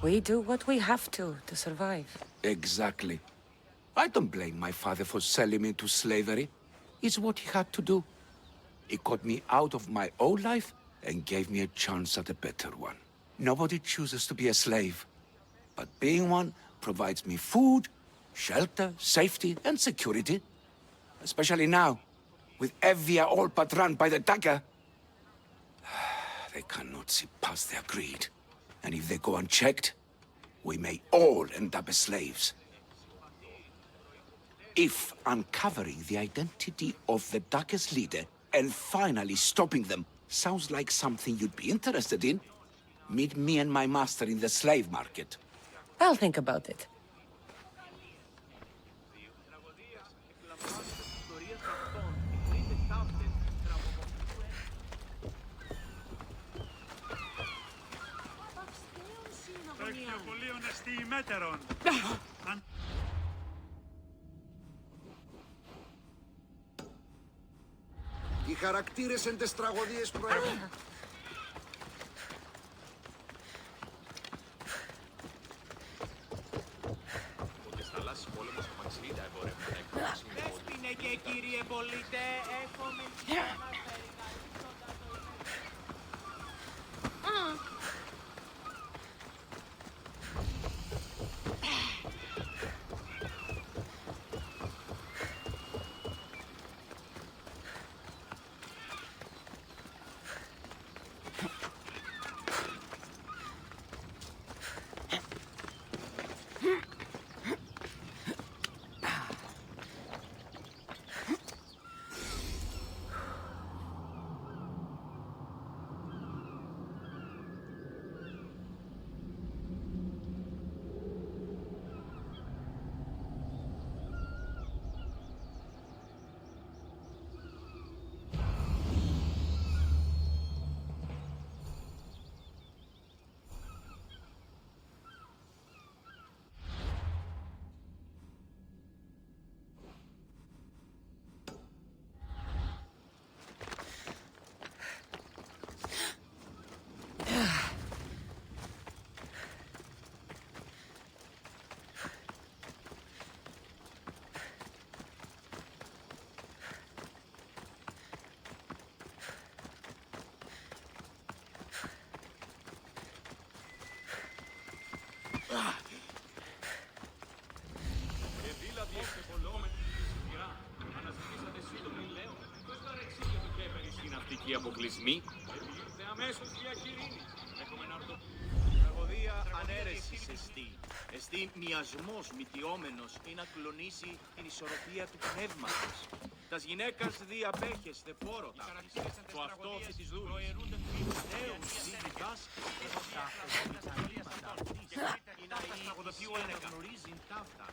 We do what we have to survive. Exactly. I don't blame my father for selling me to slavery. It's what he had to do. He got me out of my old life and gave me a chance at a better one. Nobody chooses to be a slave. But being one provides me food, shelter, safety, and security. Especially now, with Evia all but run by the Dagger. They cannot see past their greed. And if they go unchecked, we may all end up as slaves. If uncovering the identity of the Dagger's leader and finally stopping them sounds like something you'd be interested in, meet me and my master in the slave market. I'll think about it. Οι χαρακτήρες εν τες τραγωδίες προέρχονται. Δέσποινε και κύριε πολίτε, έχουμε οι αποκλεισμοί. Ήρθε αμέσως διακηρύνει. Τραγωδία ανέρεσης εστί. Εστί μοιασμός μυτιόμενος ή να κλονίσει την ισορροπία του πνεύματος. Τας γυναίκας διαπέχες δε πόρο ταύτης. Το αυτό και τις δούλης. Νέους δίδας τα οσμηταλήματα. Ή να γνωρίζουν ταύτα.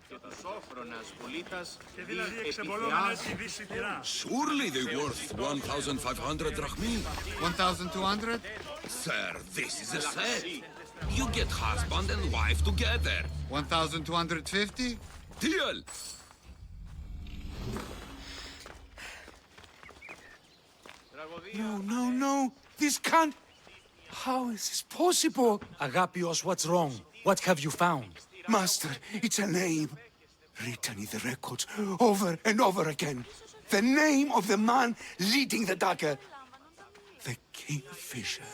Και το σόφρονας πολίτας δι επιθεάζει. Surely they're worth 1,500 drachmi. 1,200? Sir, this is a set. You get husband and wife together. 1,250? Deal! No. This can't... How is this possible? Agapios, what's wrong? What have you found? Master, it's a name. Written in the records over and over again. The name of the man leading the dagger. The Kingfisher.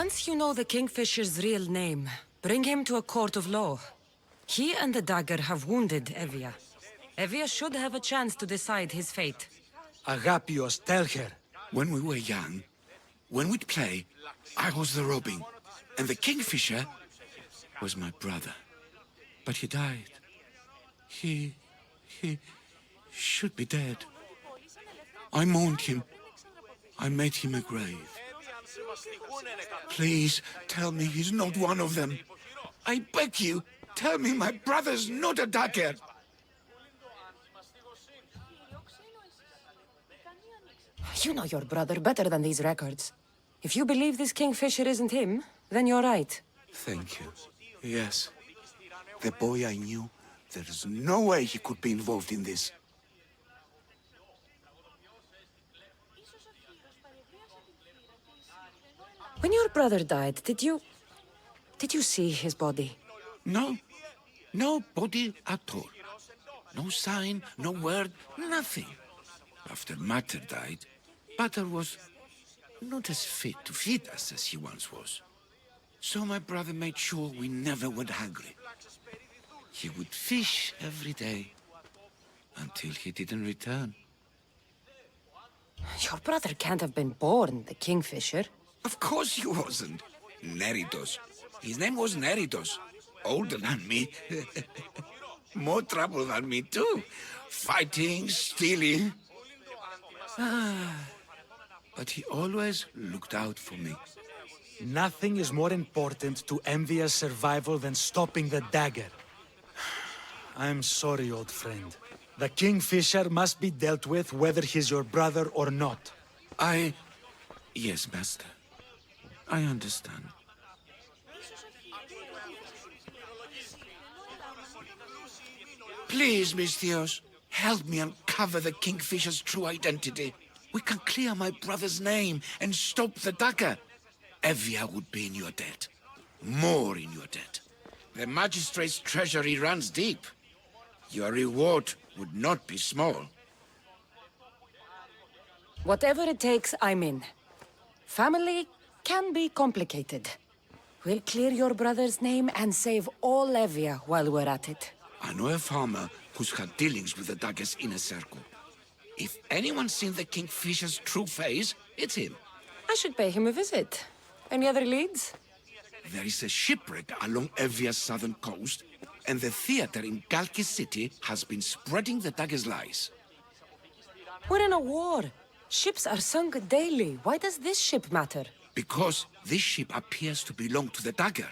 Once you know the Kingfisher's real name, bring him to a court of law. He and the dagger have wounded Evia. Evia should have a chance to decide his fate. Agapios, tell her. When we were young, when we'd play, I was the robin, and the Kingfisher was my brother. But he died. He should be dead. I mourned him. I made him a grave. Please, tell me he's not one of them. I beg you, tell me my brother's not a dagger. You know your brother better than these records. If you believe this Kingfisher isn't him, then you're right. Thank you. Yes. The boy I knew, there's no way he could be involved in this. When your brother died, did you see his body? No. No body at all. No sign, no word, nothing. After Mater died, Pater was not as fit to feed us as he once was. So my brother made sure we never went hungry. He would fish every day until he didn't return. Your brother can't have been born the Kingfisher. Of course he wasn't. Neritos. His name was Neritos. Older than me. More trouble than me, too. Fighting, stealing. But he always looked out for me. Nothing is more important to Envia's survival than stopping the dagger. I'm sorry, old friend. The Kingfisher must be dealt with whether he's your brother or not. Yes, Master. I understand. Please, Misthios, help me uncover the Kingfisher's true identity. We can clear my brother's name and stop the dagger. Evia would be in your debt. More in your debt. The magistrate's treasury runs deep. Your reward would not be small. Whatever it takes, I'm in. Family can be complicated. We'll clear your brother's name and save all Evia while we're at it. I know a farmer who's had dealings with the dagger's inner circle. If anyone's seen the Kingfisher's true face, it's him. I should pay him a visit. Any other leads? There is a shipwreck along Evia's southern coast, and the theater in Kalki City has been spreading the dagger's lies. We're in a war. Ships are sunk daily. Why does this ship matter? Because this ship appears to belong to the dagger.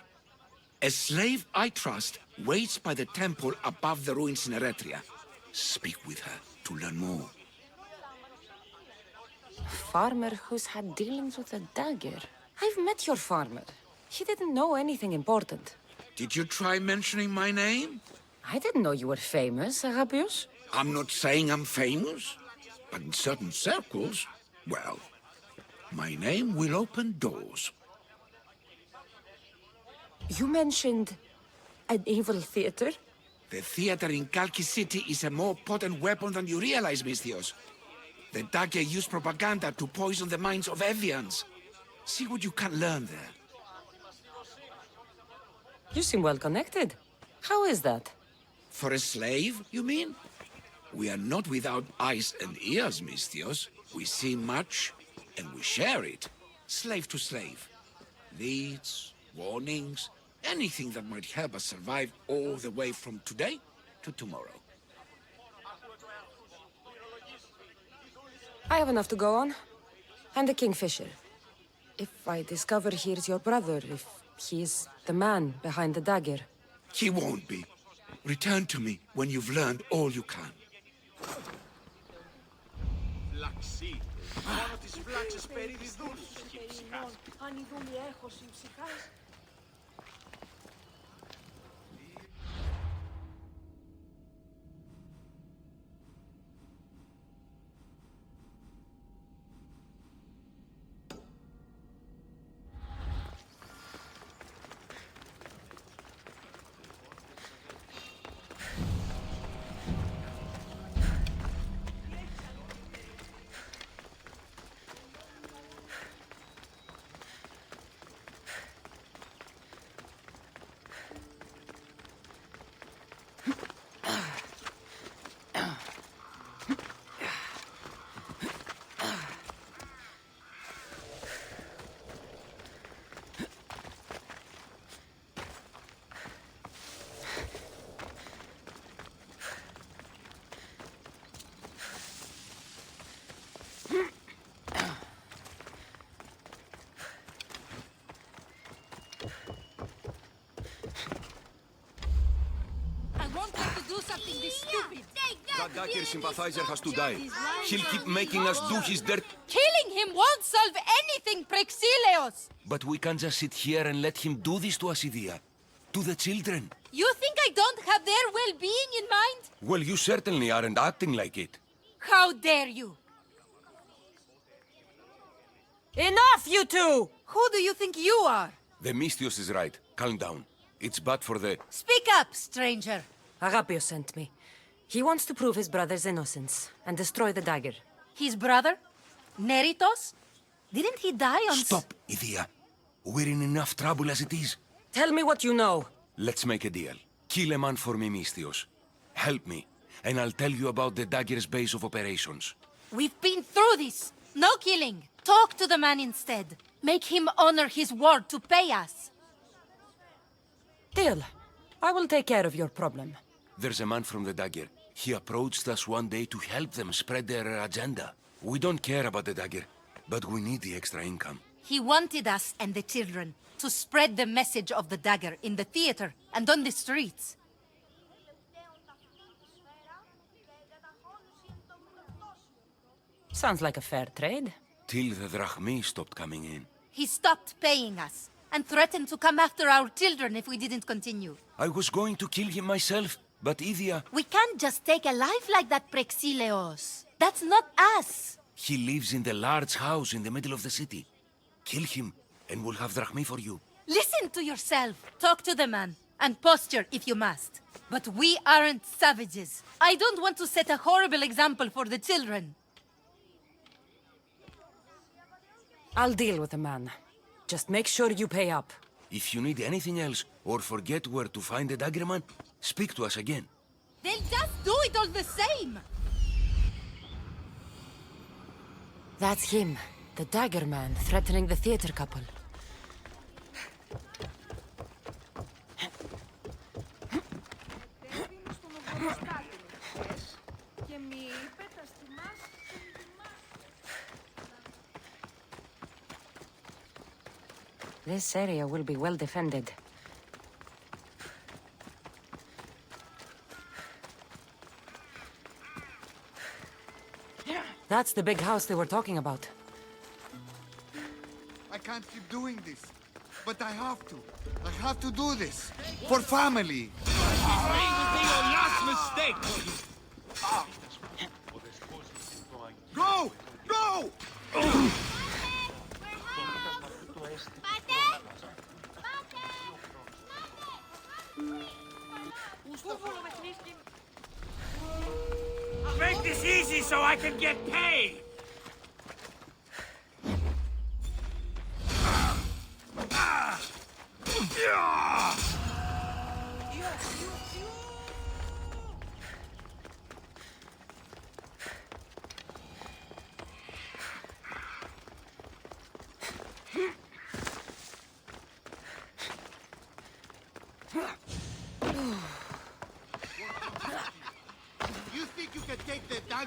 A slave I trust waits by the temple above the ruins in Eretria. Speak with her to learn more. Farmer who's had dealings with a dagger. I've met your farmer. He didn't know anything important. Did you try mentioning my name? I didn't know you were famous, Agapios. I'm not saying I'm famous, but in certain circles, well, my name will open doors. You mentioned an evil theater? The theater in Kalki City is a more potent weapon than you realize, Misthios. The dagger used propaganda to poison the minds of Evians. See what you can learn there. You seem well connected. How is that? For a slave, you mean? We are not without eyes and ears, Misthios. We see much, and we share it. Slave to slave. Leads, warnings, anything that might help us survive all the way from today to tomorrow. I have enough to go on. I'm the Kingfisher. If I discover he's your brother, if he's the man behind the dagger... He won't be. Return to me when you've learned all you can. Φλαξί. Μόνο τις φλάξες περί δούλους έχει ψυχάσει. Αν η δούλη έχωση ψυχάς. That Dagger sympathizer has to die. He'll keep making us do his dirt. Killing him won't solve anything, Prexileos! But we can't just sit here and let him do this to Assidia. To the children. You think I don't have their well-being in mind? Well, you certainly aren't acting like it. How dare you! Enough, you two! Who do you think you are? The Misthios is right. Calm down. It's bad for the... Speak up, stranger. Agapios sent me. He wants to prove his brother's innocence and destroy the dagger. His brother? Neritos? Didn't he die on... Stop, Idia. We're in enough trouble as it is. Tell me what you know. Let's make a deal. Kill a man for me, Misthios. Help me, and I'll tell you about the dagger's base of operations. We've been through this. No killing. Talk to the man instead. Make him honor his word to pay us. Deal. I will take care of your problem. There's a man from the dagger. He approached us one day to help them spread their agenda. We don't care about the dagger, but we need the extra income. He wanted us and the children to spread the message of the dagger in the theater and on the streets. Sounds like a fair trade. Till the drachmi stopped coming in. He stopped paying us and threatened to come after our children if we didn't continue. I was going to kill him myself, but Idia... We can't just take a life like that, Prexileos. That's not us. He lives in the large house in the middle of the city. Kill him, and we'll have drachmi for you. Listen to yourself. Talk to the man, and posture if you must. But we aren't savages. I don't want to set a horrible example for the children. I'll deal with the man. Just make sure you pay up. If you need anything else, or forget where to find the dagger man, speak to us again. They'll just do it all the same! That's him, the dagger man threatening the theater couple. This area will be well defended. That's the big house they were talking about. I can't keep doing this, but I have to. I have to do this. For family. This will be your last mistake. Go! Go! Make this easy so I can get paid!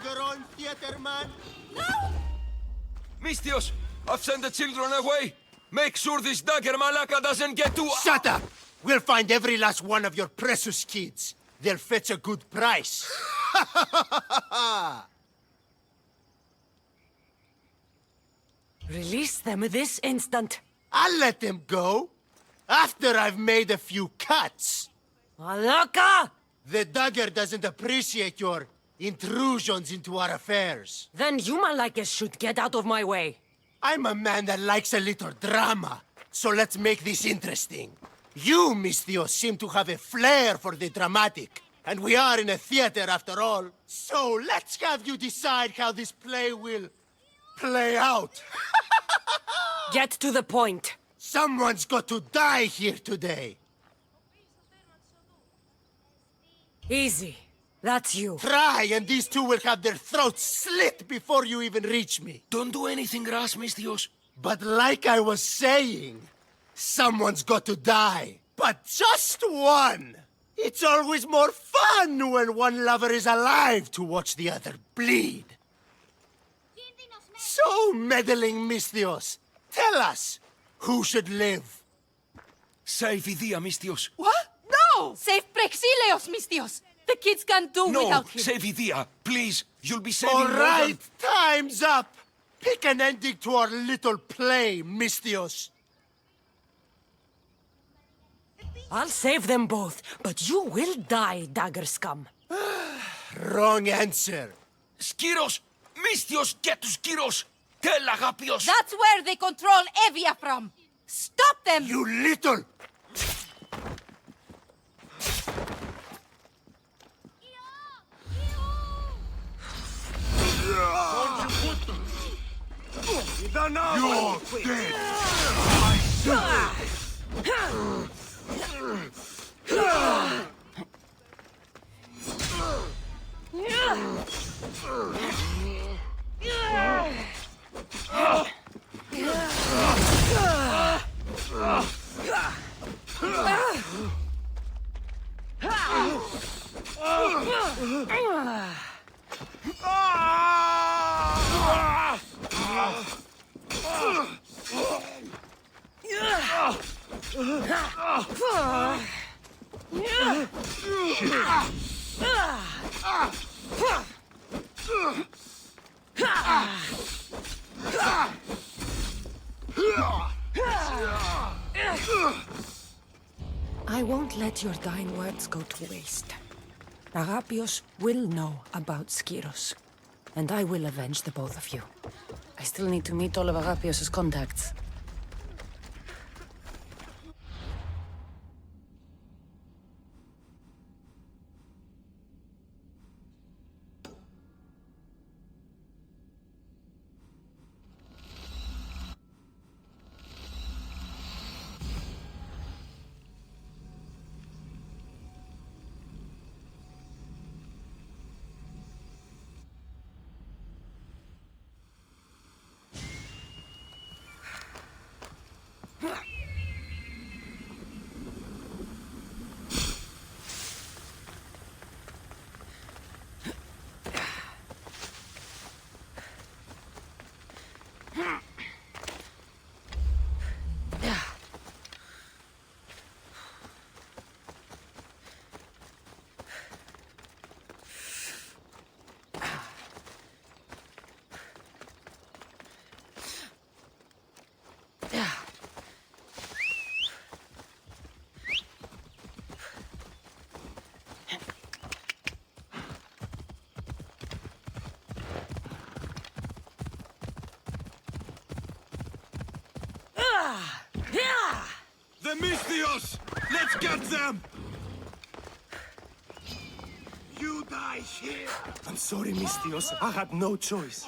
your own theater, man? Mistios, I've sent the children away. Make sure this dagger malaka doesn't get to... Shut up! We'll find every last one of your precious kids. They'll fetch a good price. Release them this instant. I'll let them go. After I've made a few cuts. Malaka! The dagger doesn't appreciate your intrusions into our affairs. Then you Malakas should get out of my way. I'm a man that likes a little drama, so let's make this interesting. You, Mistios, seem to have a flair for the dramatic, and we are in a theater after all. So let's have you decide how this play will play out. Get to the point. Someone's got to die here today. Easy. That's you. Try, and these two will have their throats slit before you even reach me. Don't do anything rash, Mistios. But like I was saying, someone's got to die. But just one. It's always more fun when one lover is alive to watch the other bleed. So, meddling Mistios, tell us, who should live? Save Idia, Mistios. What? No! Save Prexileos, Mistios! The kids can't do No, without him. save Idia, please. You'll be saving All more right, than... time's up. Pick an ending to our little play, Mistios. I'll save them both, but you will die, Dagger scum. Wrong answer. Skiros! Mistios, get to Skiros! Tell Agapios! That's where they control Evia from. Stop them! You little... You're dead! I I won't let your dying words go to waste. Agapios will know about Skiros, and I will avenge the both of you. I still need to meet all of Agapios' contacts. The Mistios! Let's get them! You die here! I'm sorry, Mistios. I had no choice.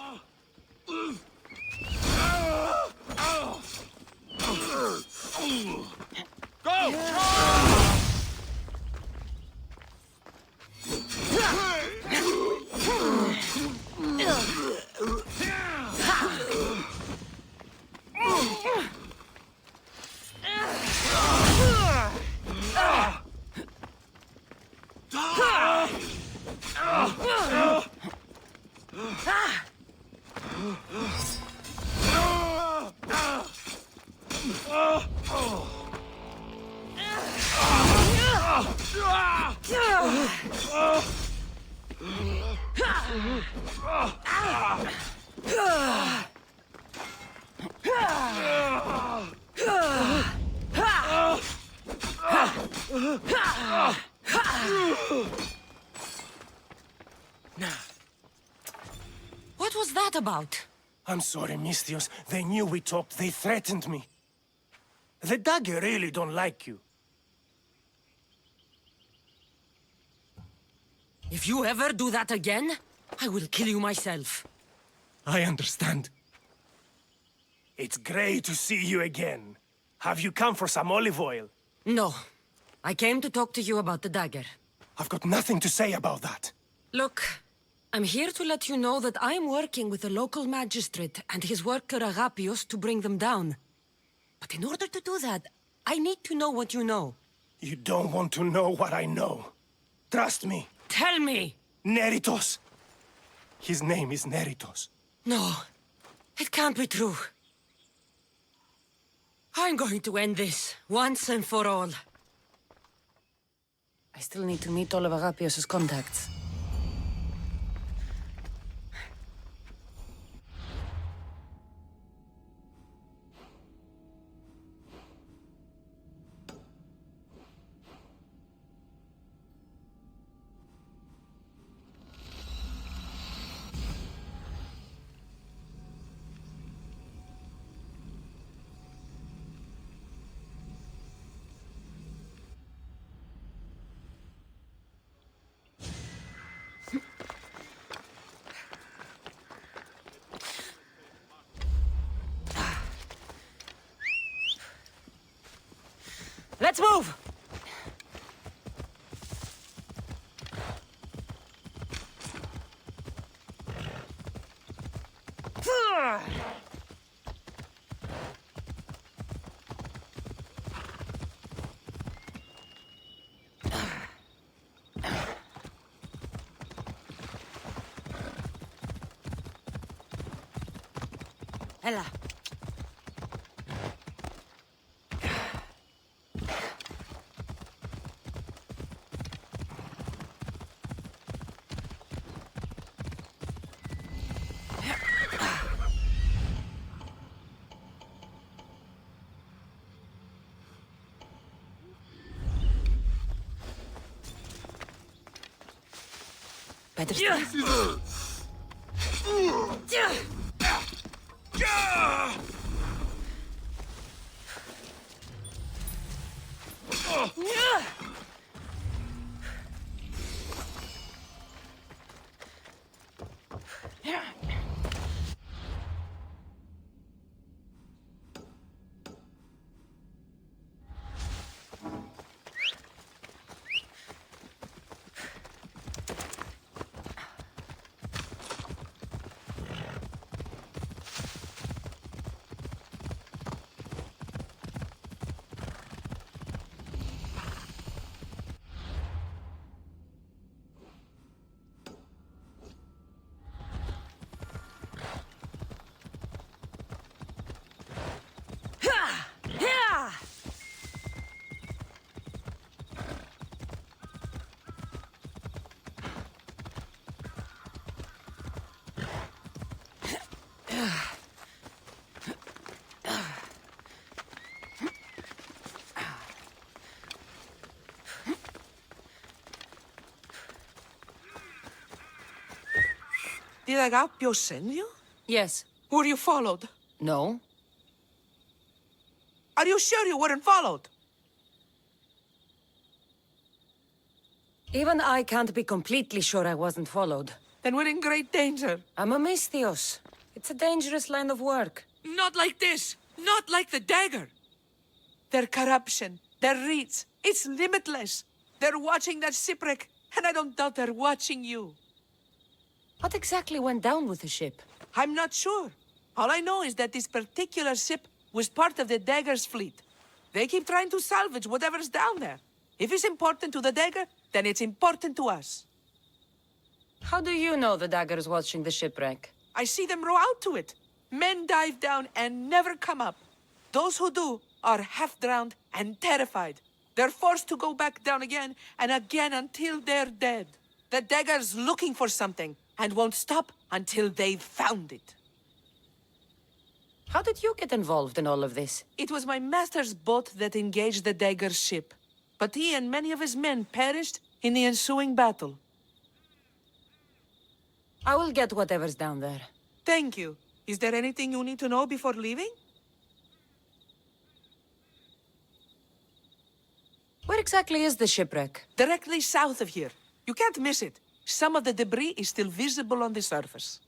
What was that about? I'm sorry, Misthios. They knew we talked. They threatened me. The Dagger really don't like you. If you ever do that again, I will kill you myself. I understand. It's great to see you again. Have you come for some olive oil? No. I came to talk to you about the Dagger. I've got nothing to say about that. Look, I'm here to let you know that I'm working with the local magistrate and his worker Agapios to bring them down. But in order to do that, I need to know what you know. You don't want to know what I know. Trust me. Tell me! Neritos. His name is Neritos. No, it can't be true. I'm going to end this, once and for all. I still need to meet all of Agapios' contacts. Let's move! Ella. Better stay. Did Agapios send you? Yes. Were you followed? No. Are you sure you weren't followed? Even I can't be completely sure I wasn't followed. Then we're in great danger. I'm a Misthios. It's a dangerous line of work. Not like this. Not like the Dagger. Their corruption, their reach, it's limitless. They're watching that shipwreck, and I don't doubt they're watching you. What exactly went down with the ship? I'm not sure. All I know is that this particular ship was part of the Dagger's fleet. They keep trying to salvage whatever's down there. If it's important to the Dagger, then it's important to us. How do you know the Dagger's watching the shipwreck? I see them row out to it. Men dive down and never come up. Those who do are half drowned and terrified. They're forced to go back down again and again until they're dead. The Dagger's looking for something and won't stop until they've found it. How did you get involved in all of this? It was my master's boat that engaged the Dagger's ship, but he and many of his men perished in the ensuing battle. I will get whatever's down there. Thank you. Is there anything you need to know before leaving? Where exactly is the shipwreck? Directly south of here. You can't miss it. Some of the debris is still visible on the surface.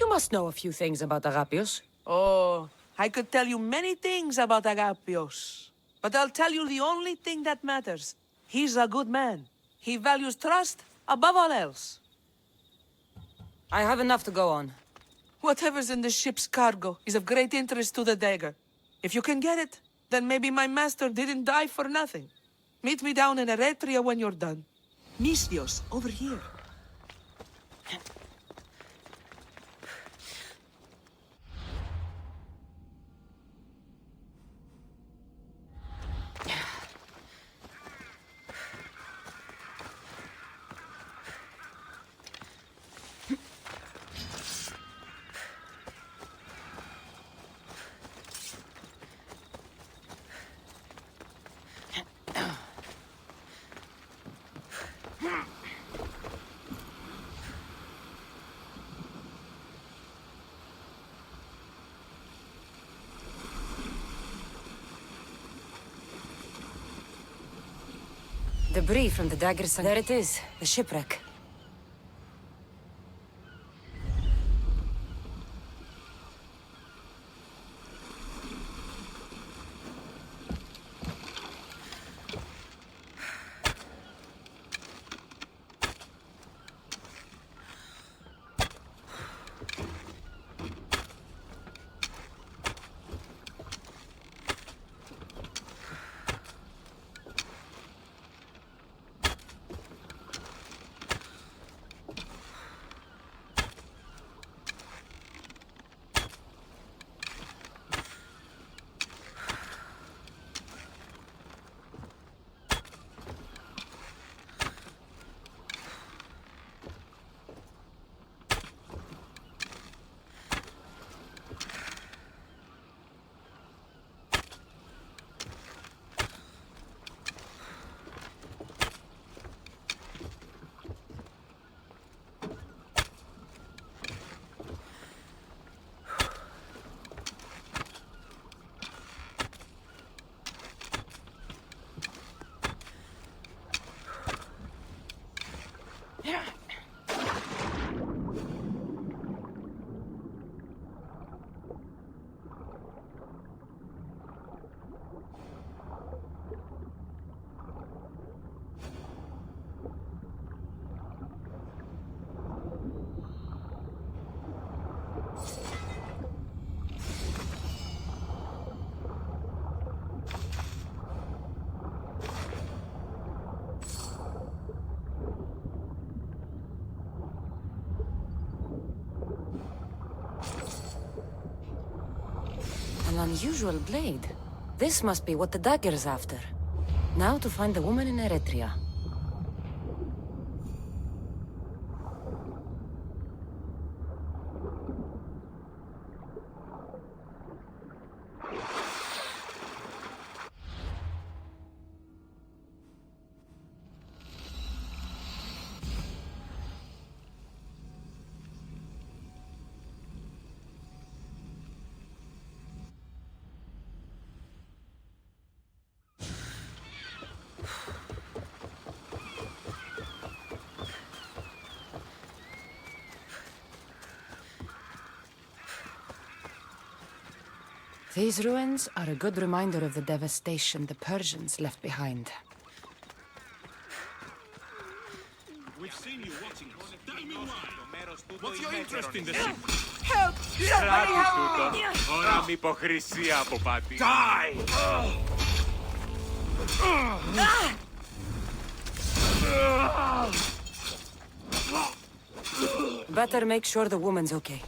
You must know a few things about Agapios. Oh, I could tell you many things about Agapios. But I'll tell you the only thing that matters. He's a good man. He values trust above all else. I have enough to go on. Whatever's in the ship's cargo is of great interest to the Dagger. If you can get it, then maybe my master didn't die for nothing. Meet me down in Eretria when you're done. Misthios, over here. Debris from the Dagger sunk. There it is, the shipwreck. An unusual blade. This must be what the Dagger's after. Now to find the woman in Eretria. These ruins are a good reminder of the devastation the Persians left behind. We've seen you watching us. Tell me why. What's your interest in the ship? Help! Somebody help me! Ωραία μη υποκρισία από πάτη. Die! Better make sure the woman's okay.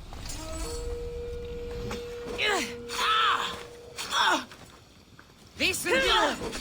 This will do.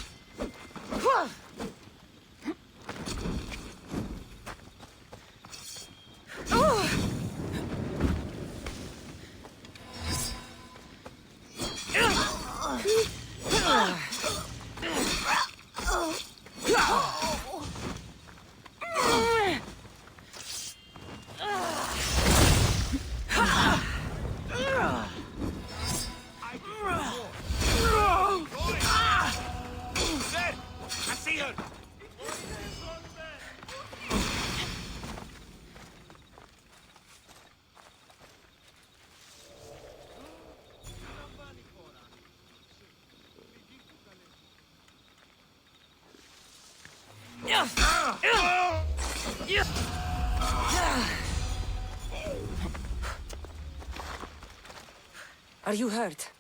Are you hurt?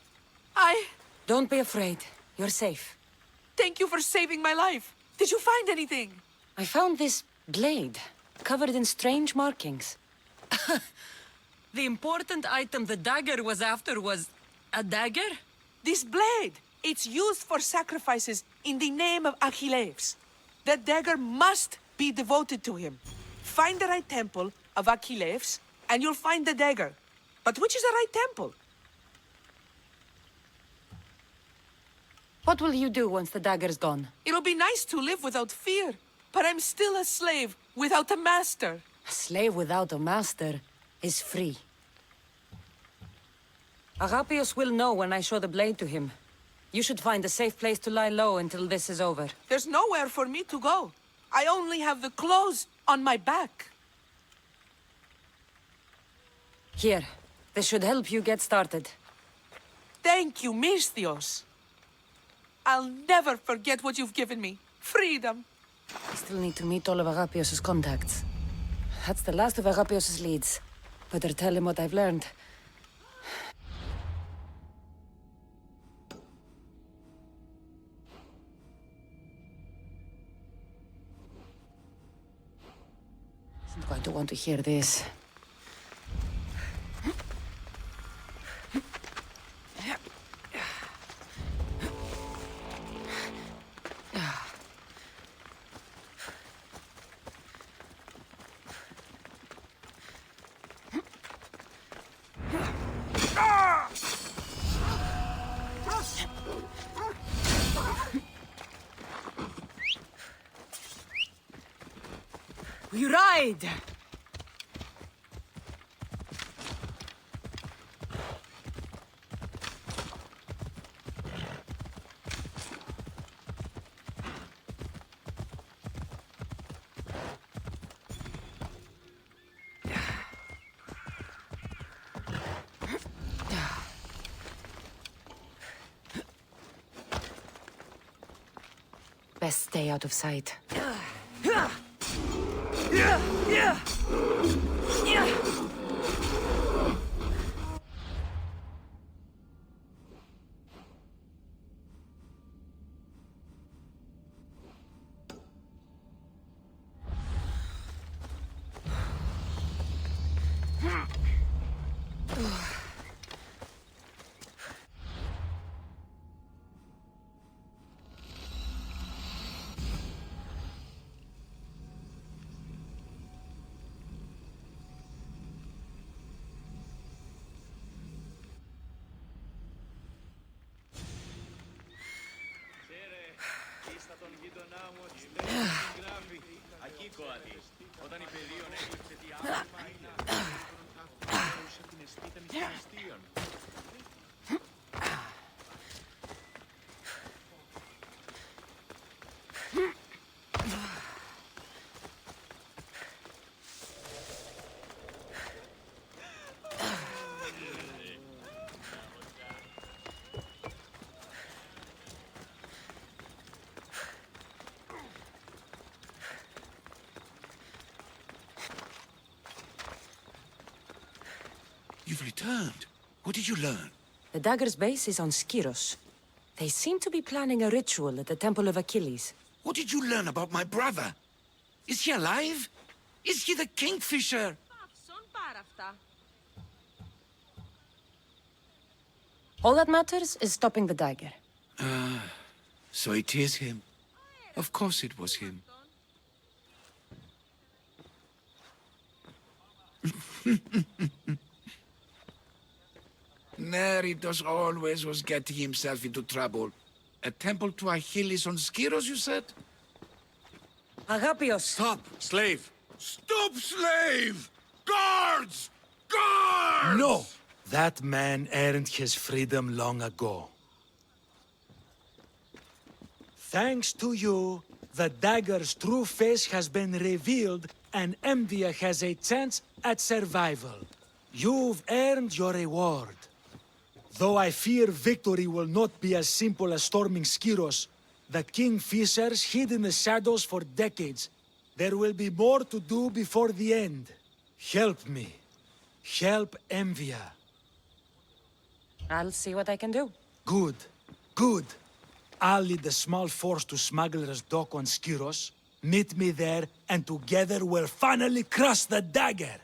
I... Don't be afraid. You're safe. Thank you for saving my life. Did you find anything? I found this blade, covered in strange markings. The important item the dagger was after was... a dagger? This blade. It's used for sacrifices in the name of Achilles. The dagger must be devoted to him. Find the right temple of Achilles, and you'll find the dagger. But which is the right temple? What will you do once the dagger's gone? It'll be nice to live without fear, but I'm still a slave without a master. A slave without a master is free. Agapios will know when I show the blade to him. You should find a safe place to lie low until this is over. There's nowhere for me to go. I only have the clothes on my back. Here, this should help you get started. Thank you, Misthios. I'll never forget what you've given me. Freedom. I still need to meet all of Agapios' contacts. That's the last of Agapios' leads. Better tell him what I've learned. Isn't going to want to hear this. We ride! Best stay out of sight. You've returned. What did you learn? The dagger's base is on Skiros. They seem to be planning a ritual at the Temple of Achilles. What did you learn about my brother? Is he alive? Is he the Kingfisher? All that matters is stopping the dagger. So it is him. Of course it was him. Neritos always was getting himself into trouble. A temple to Achilles on Skiros, you said? Agapios! Stop, slave! Stop, slave! Guards! Guards! No! That man earned his freedom long ago. Thanks to you, the Dagger's true face has been revealed and Emdia has a chance at survival. You've earned your reward. Though I fear victory will not be as simple as storming Skiros, the Kingfishers hid in the shadows for decades. There will be more to do before the end. Help me. Help Emvia. I'll see what I can do. Good. Good. I'll lead the small force to Smuggler's Dock on Skiros. Meet me there, and together we'll finally crush the Dagger!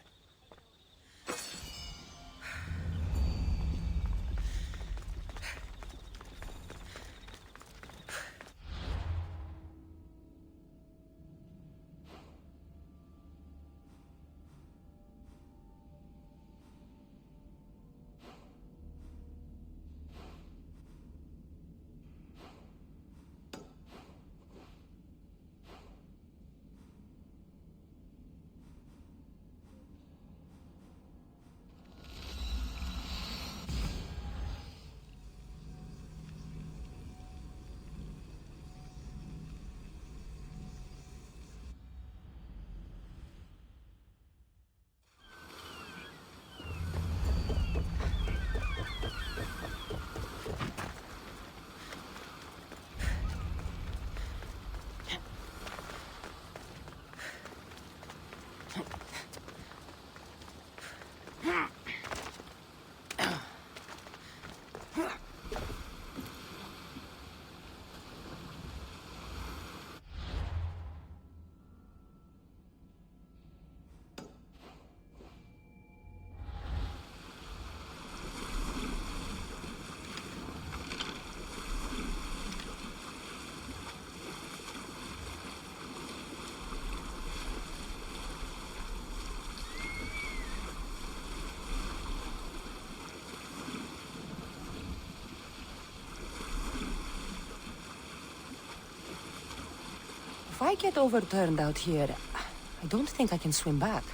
If I get overturned out here, I don't think I can swim back.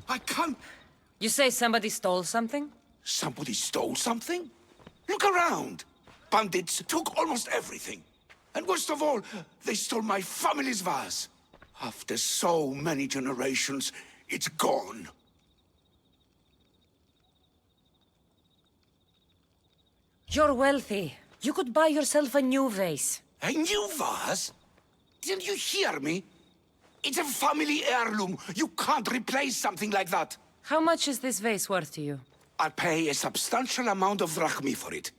I can't... You say somebody stole something? Somebody stole something? Look around! Bandits took almost everything. And worst of all, they stole my family's vase. After so many generations, it's gone. You're wealthy. You could buy yourself a new vase. A new vase? Didn't you hear me? It's a family heirloom. You can't replace something like that. How much is this vase worth to you? I'll pay a substantial amount of drachmi for it.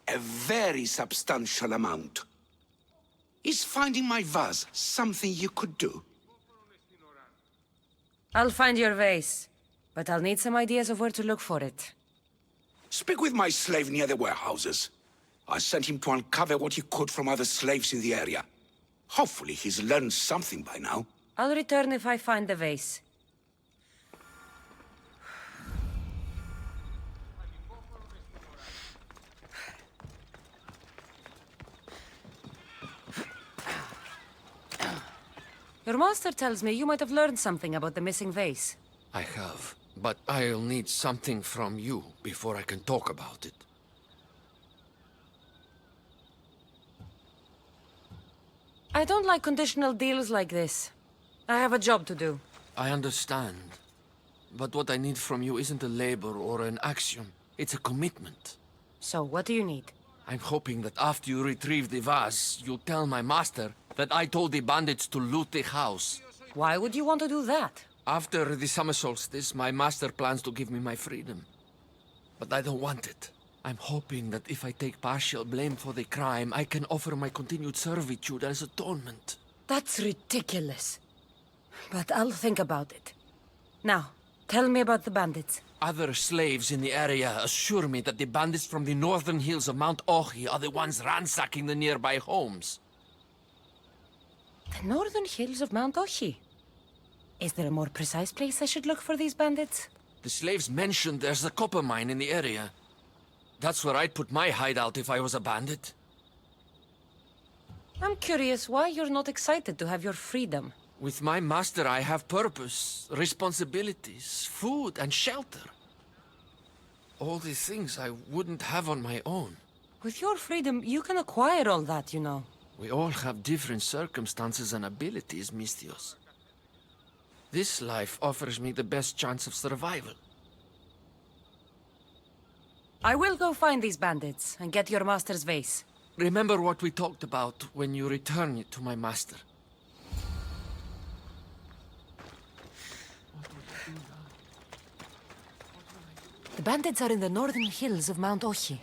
A very substantial amount. Is finding my vase something you could do? I'll find your vase, but I'll need some ideas of where to look for it. Speak with my slave near the warehouses. I sent him to uncover what he could from other slaves in the area. Hopefully he's learned something by now. I'll return if I find the vase. Your master tells me you might have learned something about the missing vase. I have, but I'll need something from you before I can talk about it. I don't like conditional deals like this. I have a job to do. I understand. But what I need from you isn't a labor or an action. It's a commitment. So, what do you need? I'm hoping that after you retrieve the vase, you'll tell my master that I told the bandits to loot the house. Why would you want to do that? After the summer solstice, my master plans to give me my freedom. But I don't want it. I'm hoping that if I take partial blame for the crime, I can offer my continued servitude as atonement. That's ridiculous. But I'll think about it. Now, tell me about the bandits. Other slaves in the area assure me that the bandits from the northern hills of Mount Ochi are the ones ransacking the nearby homes. The northern hills of Mount Ochi? Is there a more precise place I should look for these bandits? The slaves mentioned there's a copper mine in the area. That's where I'd put my hideout if I was a bandit. I'm curious why you're not excited to have your freedom. With my master, I have purpose, responsibilities, food, and shelter. All the things I wouldn't have on my own. With your freedom, you can acquire all that, you know. We all have different circumstances and abilities, Misthios. This life offers me the best chance of survival. I will go find these bandits and get your master's vase. Remember what we talked about when you return it to my master. The bandits are in the northern hills of Mount Ochi.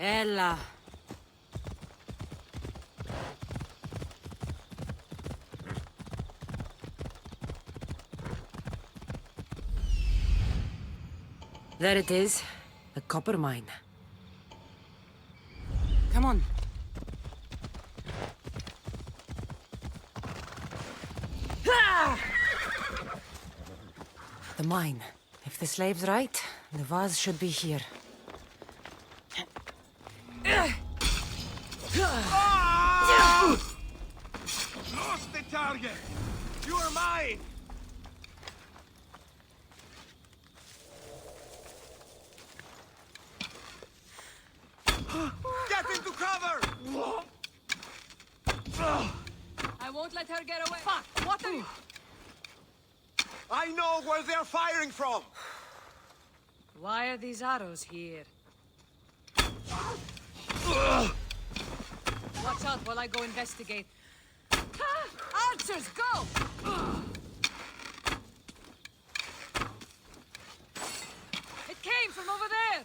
Ella. There it is, the copper mine. Come on. The mine. If the slave's right, the vase should be here. Lost the target! You are mine! Get into cover! I won't let her get away. Fuck! What are you... I know where they're firing from! Why are these arrows here? Watch out while I go investigate. Archers, go! It came from over there!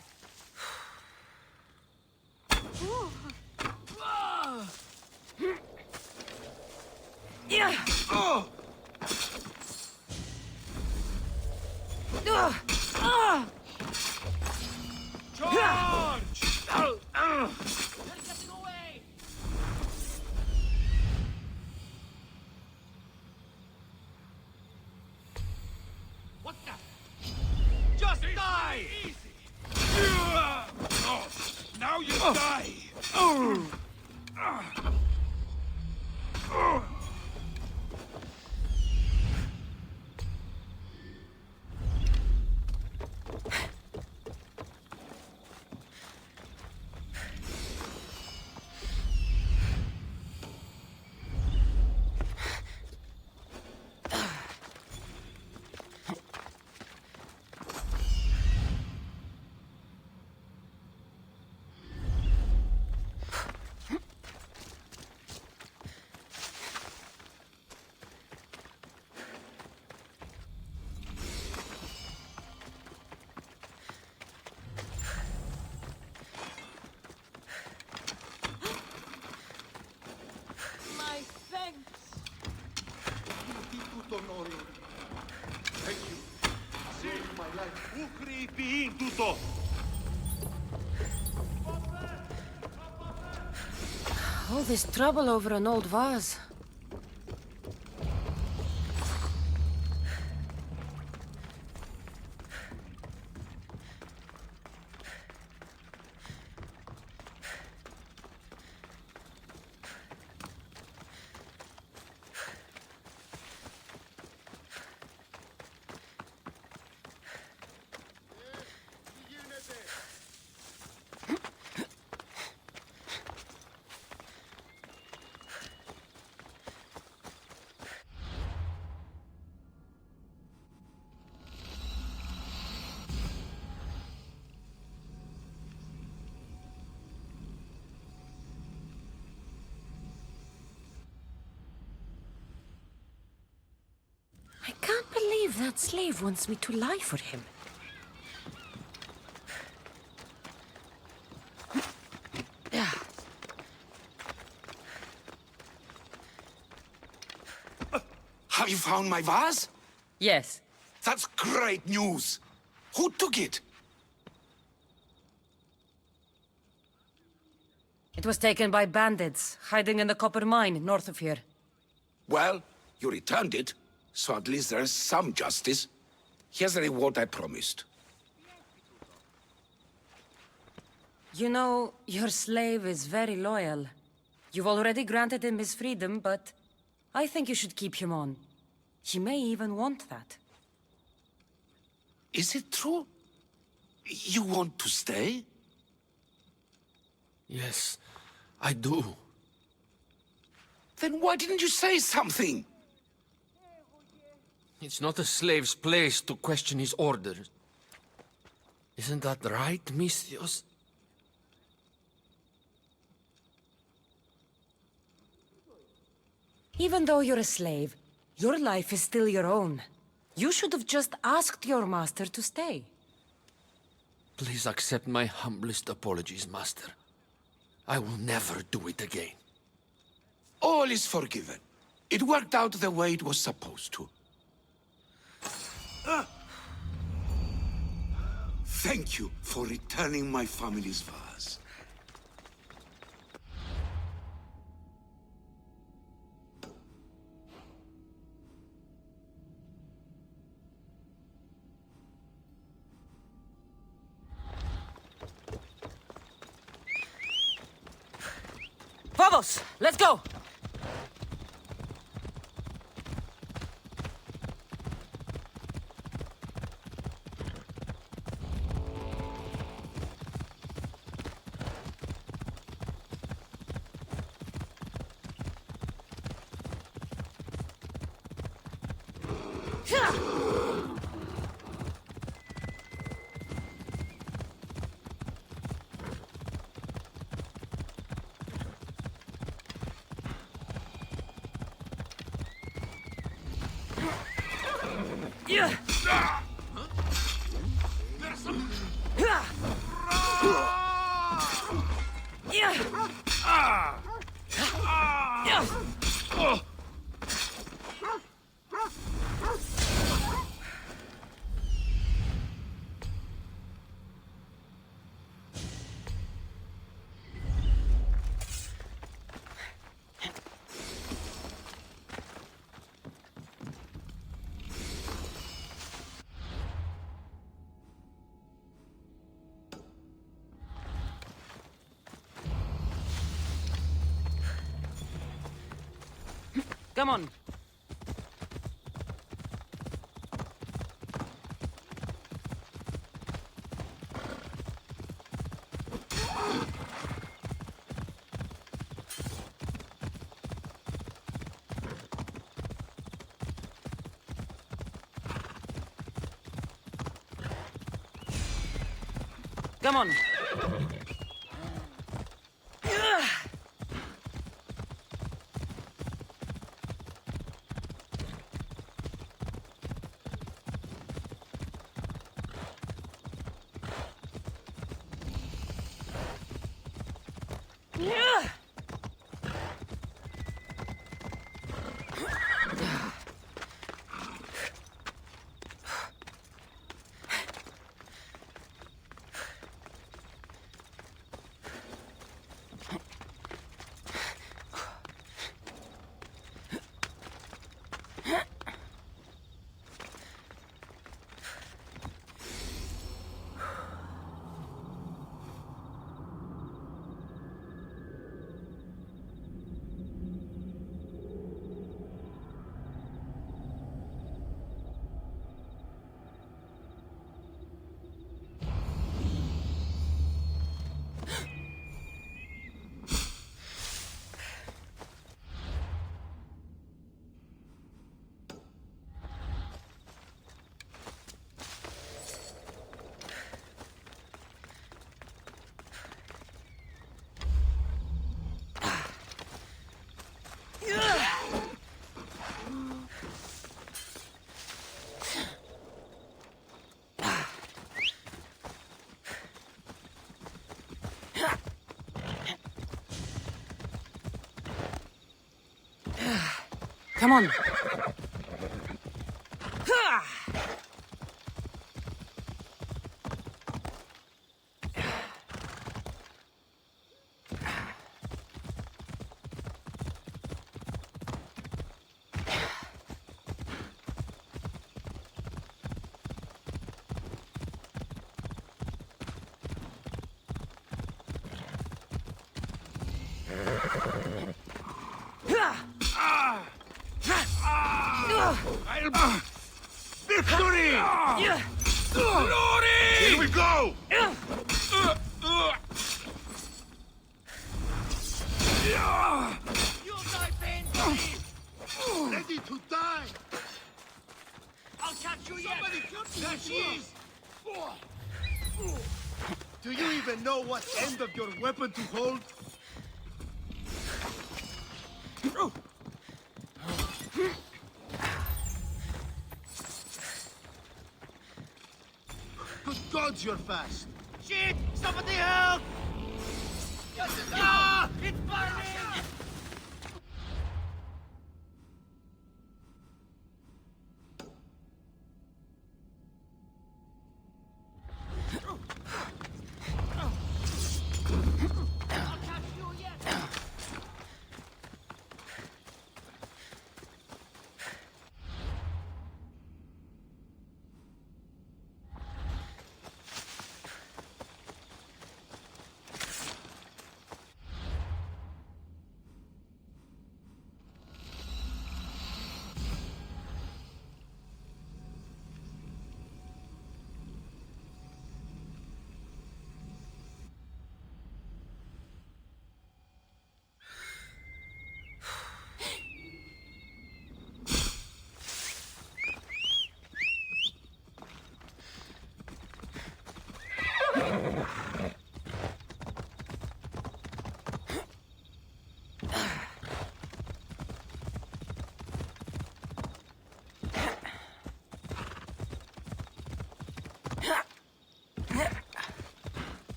What the? Just die! Now you die! My thanks. Thank you. Saved my life. Πού κρύβει τούτο? All this trouble over an old vase. I can't believe that slave wants me to lie for him. Have you found my vase? Yes. That's great news. Who took it? It was taken by bandits, hiding in the copper mine north of here. Well, you returned it, so at least there's some justice. Here's the reward I promised. You know, your slave is very loyal. You've already granted him his freedom, but I think you should keep him on. He may even want that. Is it true? You want to stay? Yes, I do. Then why didn't you say something? It's not a slave's place to question his orders. Isn't that right, Misthios? Even though you're a slave, your life is still your own. You should have just asked your master to stay. Please accept my humblest apologies, Master. I will never do it again. All is forgiven. It worked out the way it was supposed to. Thank you for returning my family's vase. Vamos! Let's go! Come on. Come on. Come on. Victory! Glory! Here we go! Ready to die! I'll catch you yet! Somebody kill me! There she is! Do you even know what end of your weapon to hold? Good gods, you're fast! Shit! Somebody help! Ah! It's burning!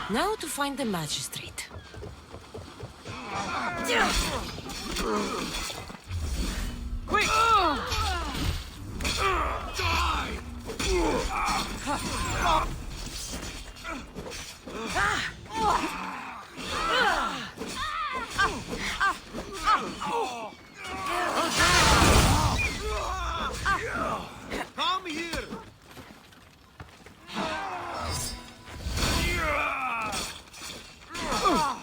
Now to find the magistrate. Quick! Come here!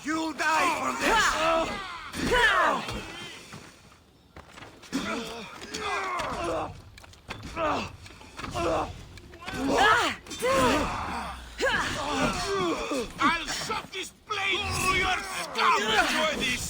You'll die for this! I'll shove this blade through your skull! Enjoy this!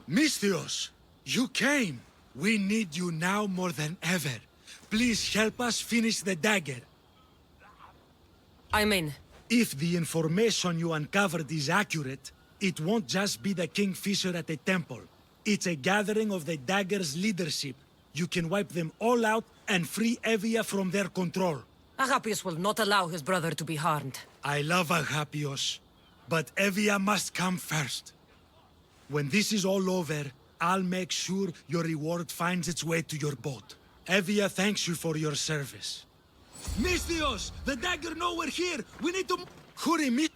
Misthios, you came. We need you now more than ever. Please help us finish the dagger. I'm in. If the information you uncovered is accurate, it won't just be the Kingfisher at the temple. It's a gathering of the dagger's leadership. You can wipe them all out and free Evia from their control. Agapius will not allow his brother to be harmed. I love Agapios, but Evia must come first. When this is all over, I'll make sure your reward finds its way to your boat. Evia thanks you for your service. Misthios! The dagger nowhere here! We need to... Hurry, me...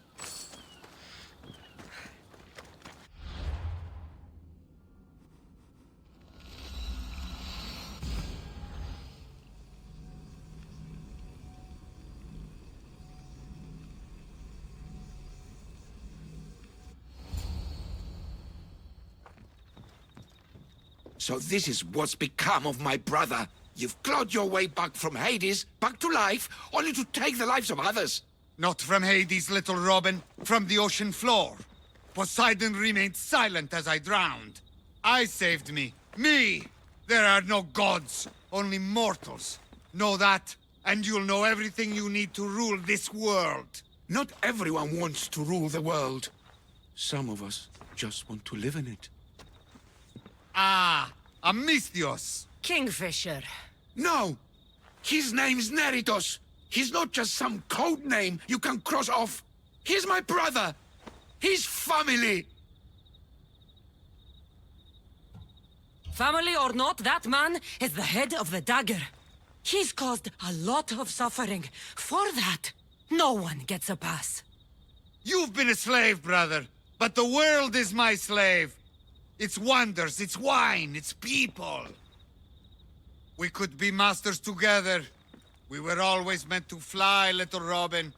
So this is what's become of my brother. You've clawed your way back from Hades, back to life, only to take the lives of others. Not from Hades, little Robin. From the ocean floor. Poseidon remained silent as I drowned. I saved me. Me! There are no gods, only mortals. Know that, and you'll know everything you need to rule this world. Not everyone wants to rule the world. Some of us just want to live in it. Ah, Amisthios. Kingfisher. No! His name's Neritos. He's not just some code name you can cross off. He's my brother. He's family. Family or not, that man is the head of the Dagger. He's caused a lot of suffering. For that, no one gets a pass. You've been a slave, brother, but the world is my slave. Its wonders, its wine, its people. We could be masters together. We were always meant to fly, little Robin.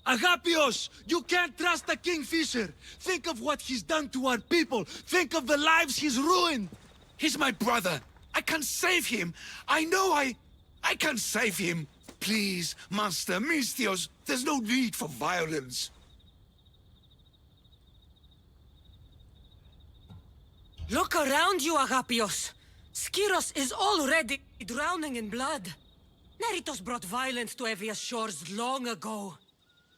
Agapios! You can't trust the Kingfisher! Think of what he's done to our people! Think of the lives he's ruined! He's my brother! I can save him! I know I can save him! Please, Master Misthios, there's no need for violence. Look around you, Agapios. Skiros is already drowning in blood. Neritos brought violence to Evia's shores long ago.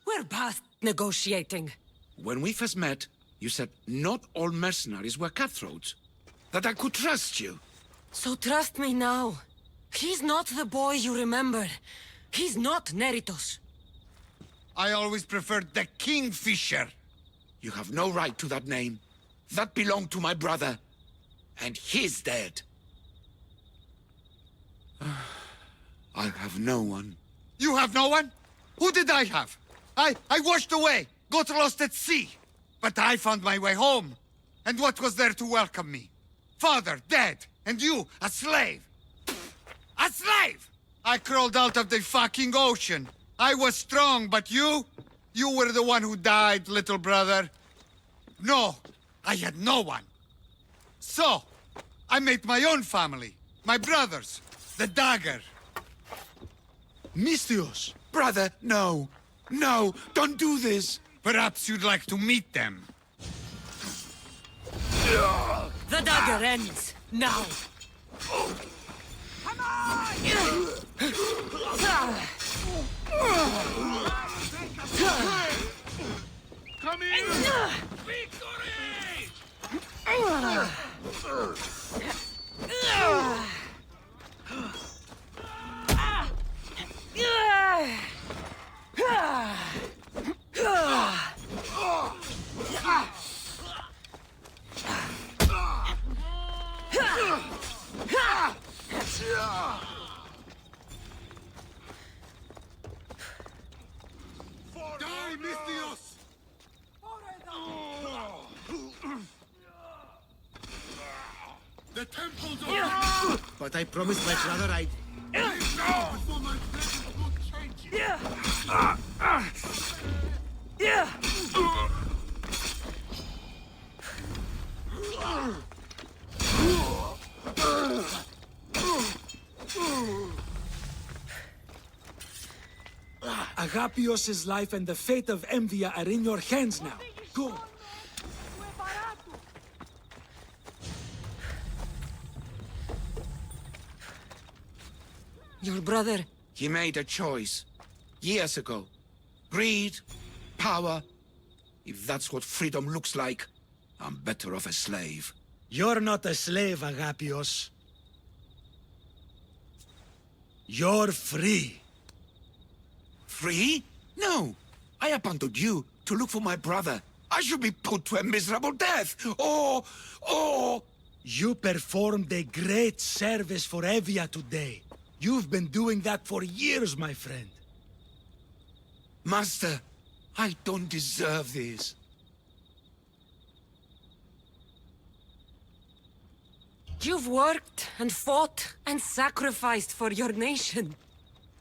We're past negotiating. When we first met, you said not all mercenaries were cutthroats. That I could trust you. So trust me now. He's not the boy you remember. He's not Neritos. I always preferred the Kingfisher. You have no right to that name. That belonged to my brother. And he's dead. I have no one. You have no one? Who did I have? I washed away, got lost at sea. But I found my way home. And what was there to welcome me? Father dead, and you a slave! A slave! I crawled out of the fucking ocean. I was strong, but you? You were the one who died, little brother. No, I had no one. So, I made my own family. My brothers. The Dagger. Misthios! Brother, no. No, don't do this. Perhaps you'd like to meet them. The dagger ends now. Come on! Come here! Victory! Die, Misthios! The temple's open! But I promised my brother I'd... Before my presence will change you! Agapios' life and the fate of Envia are in your hands now. Go! Your brother. He made a choice. Years ago. Greed, power. If that's what freedom looks like, I'm better off a slave. You're not a slave, Agapios. You're free. Free? No. I abandoned you to look for my brother. I should be put to a miserable death. Or... You performed a great service for Evia today. You've been doing that for years, my friend. Master, I don't deserve this. You've worked and fought and sacrificed for your nation.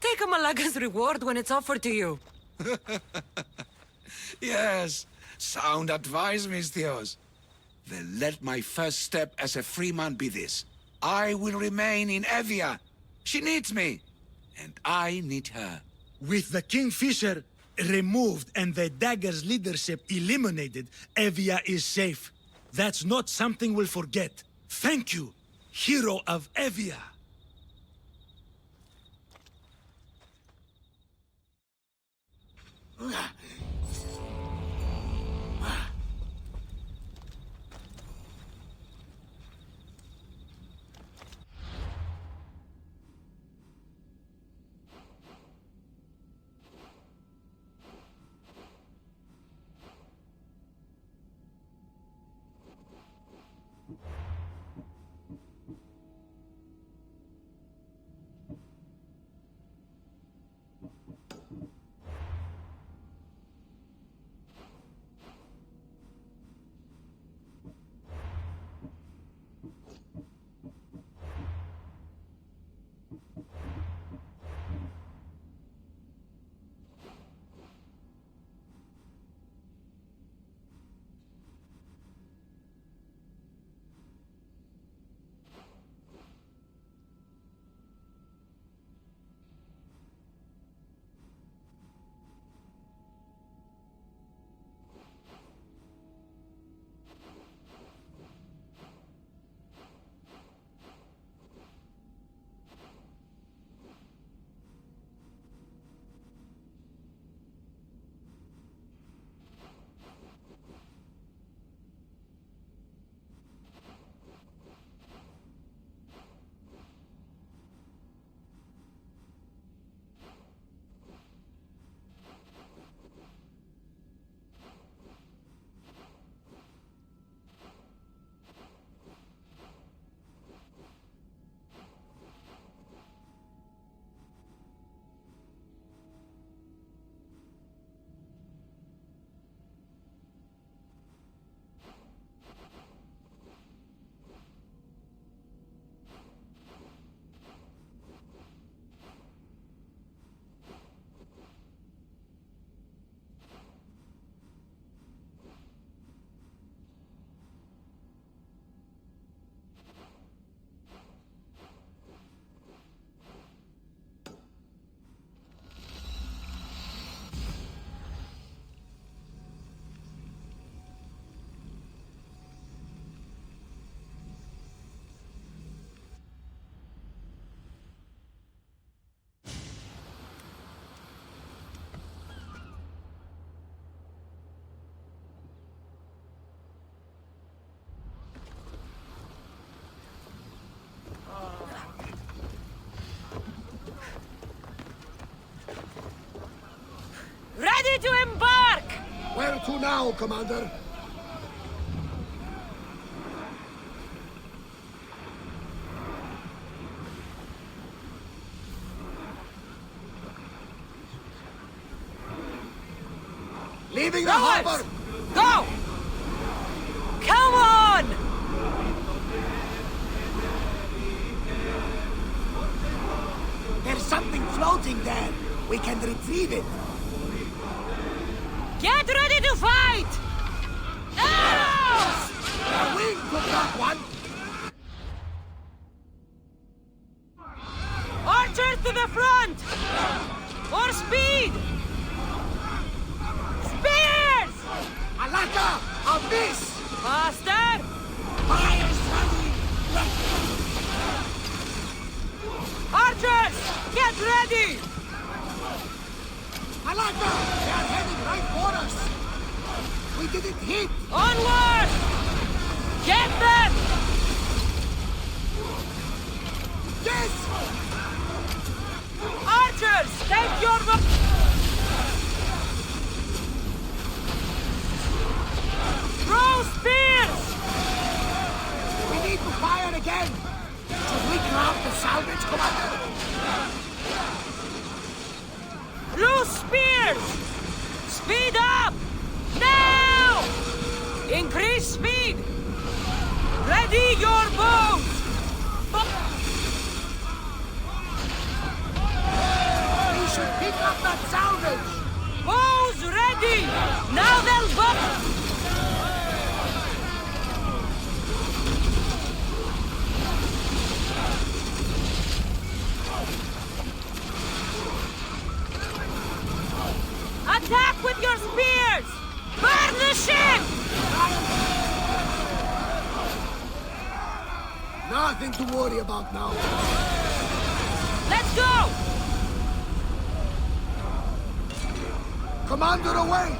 Take a Malaga's reward when it's offered to you. Yes, sound advice, Misthios. Then let my first step as a free man be this. I will remain in Evia. She needs me, and I need her. With the Kingfisher removed and the Dagger's leadership eliminated, Evia is safe. That's not something we'll forget. Thank you, hero of Evia. to now, Commander? Leaving the harbor! Go! Come on! There's something floating there. We can retrieve it. Get ready to fight! Arrows! A wing took that one. Archers to the front! More speed! Spears! Alaka! A miss! Faster! Fire's ready! Archers! Get ready! Alaka! They are heading right for us! We didn't hit! Onward! Get them! Yes! Archers! Take your... Throw spears! We need to fire again! Should we grab the salvage, Commander? Loose spears! Speed up! Now! Increase speed! Ready your bows! We should pick up that salvage! Bows ready! Now they'll buff! Attack with your spears! Burn the ship! Nothing to worry about now. Let's go! Commander, away!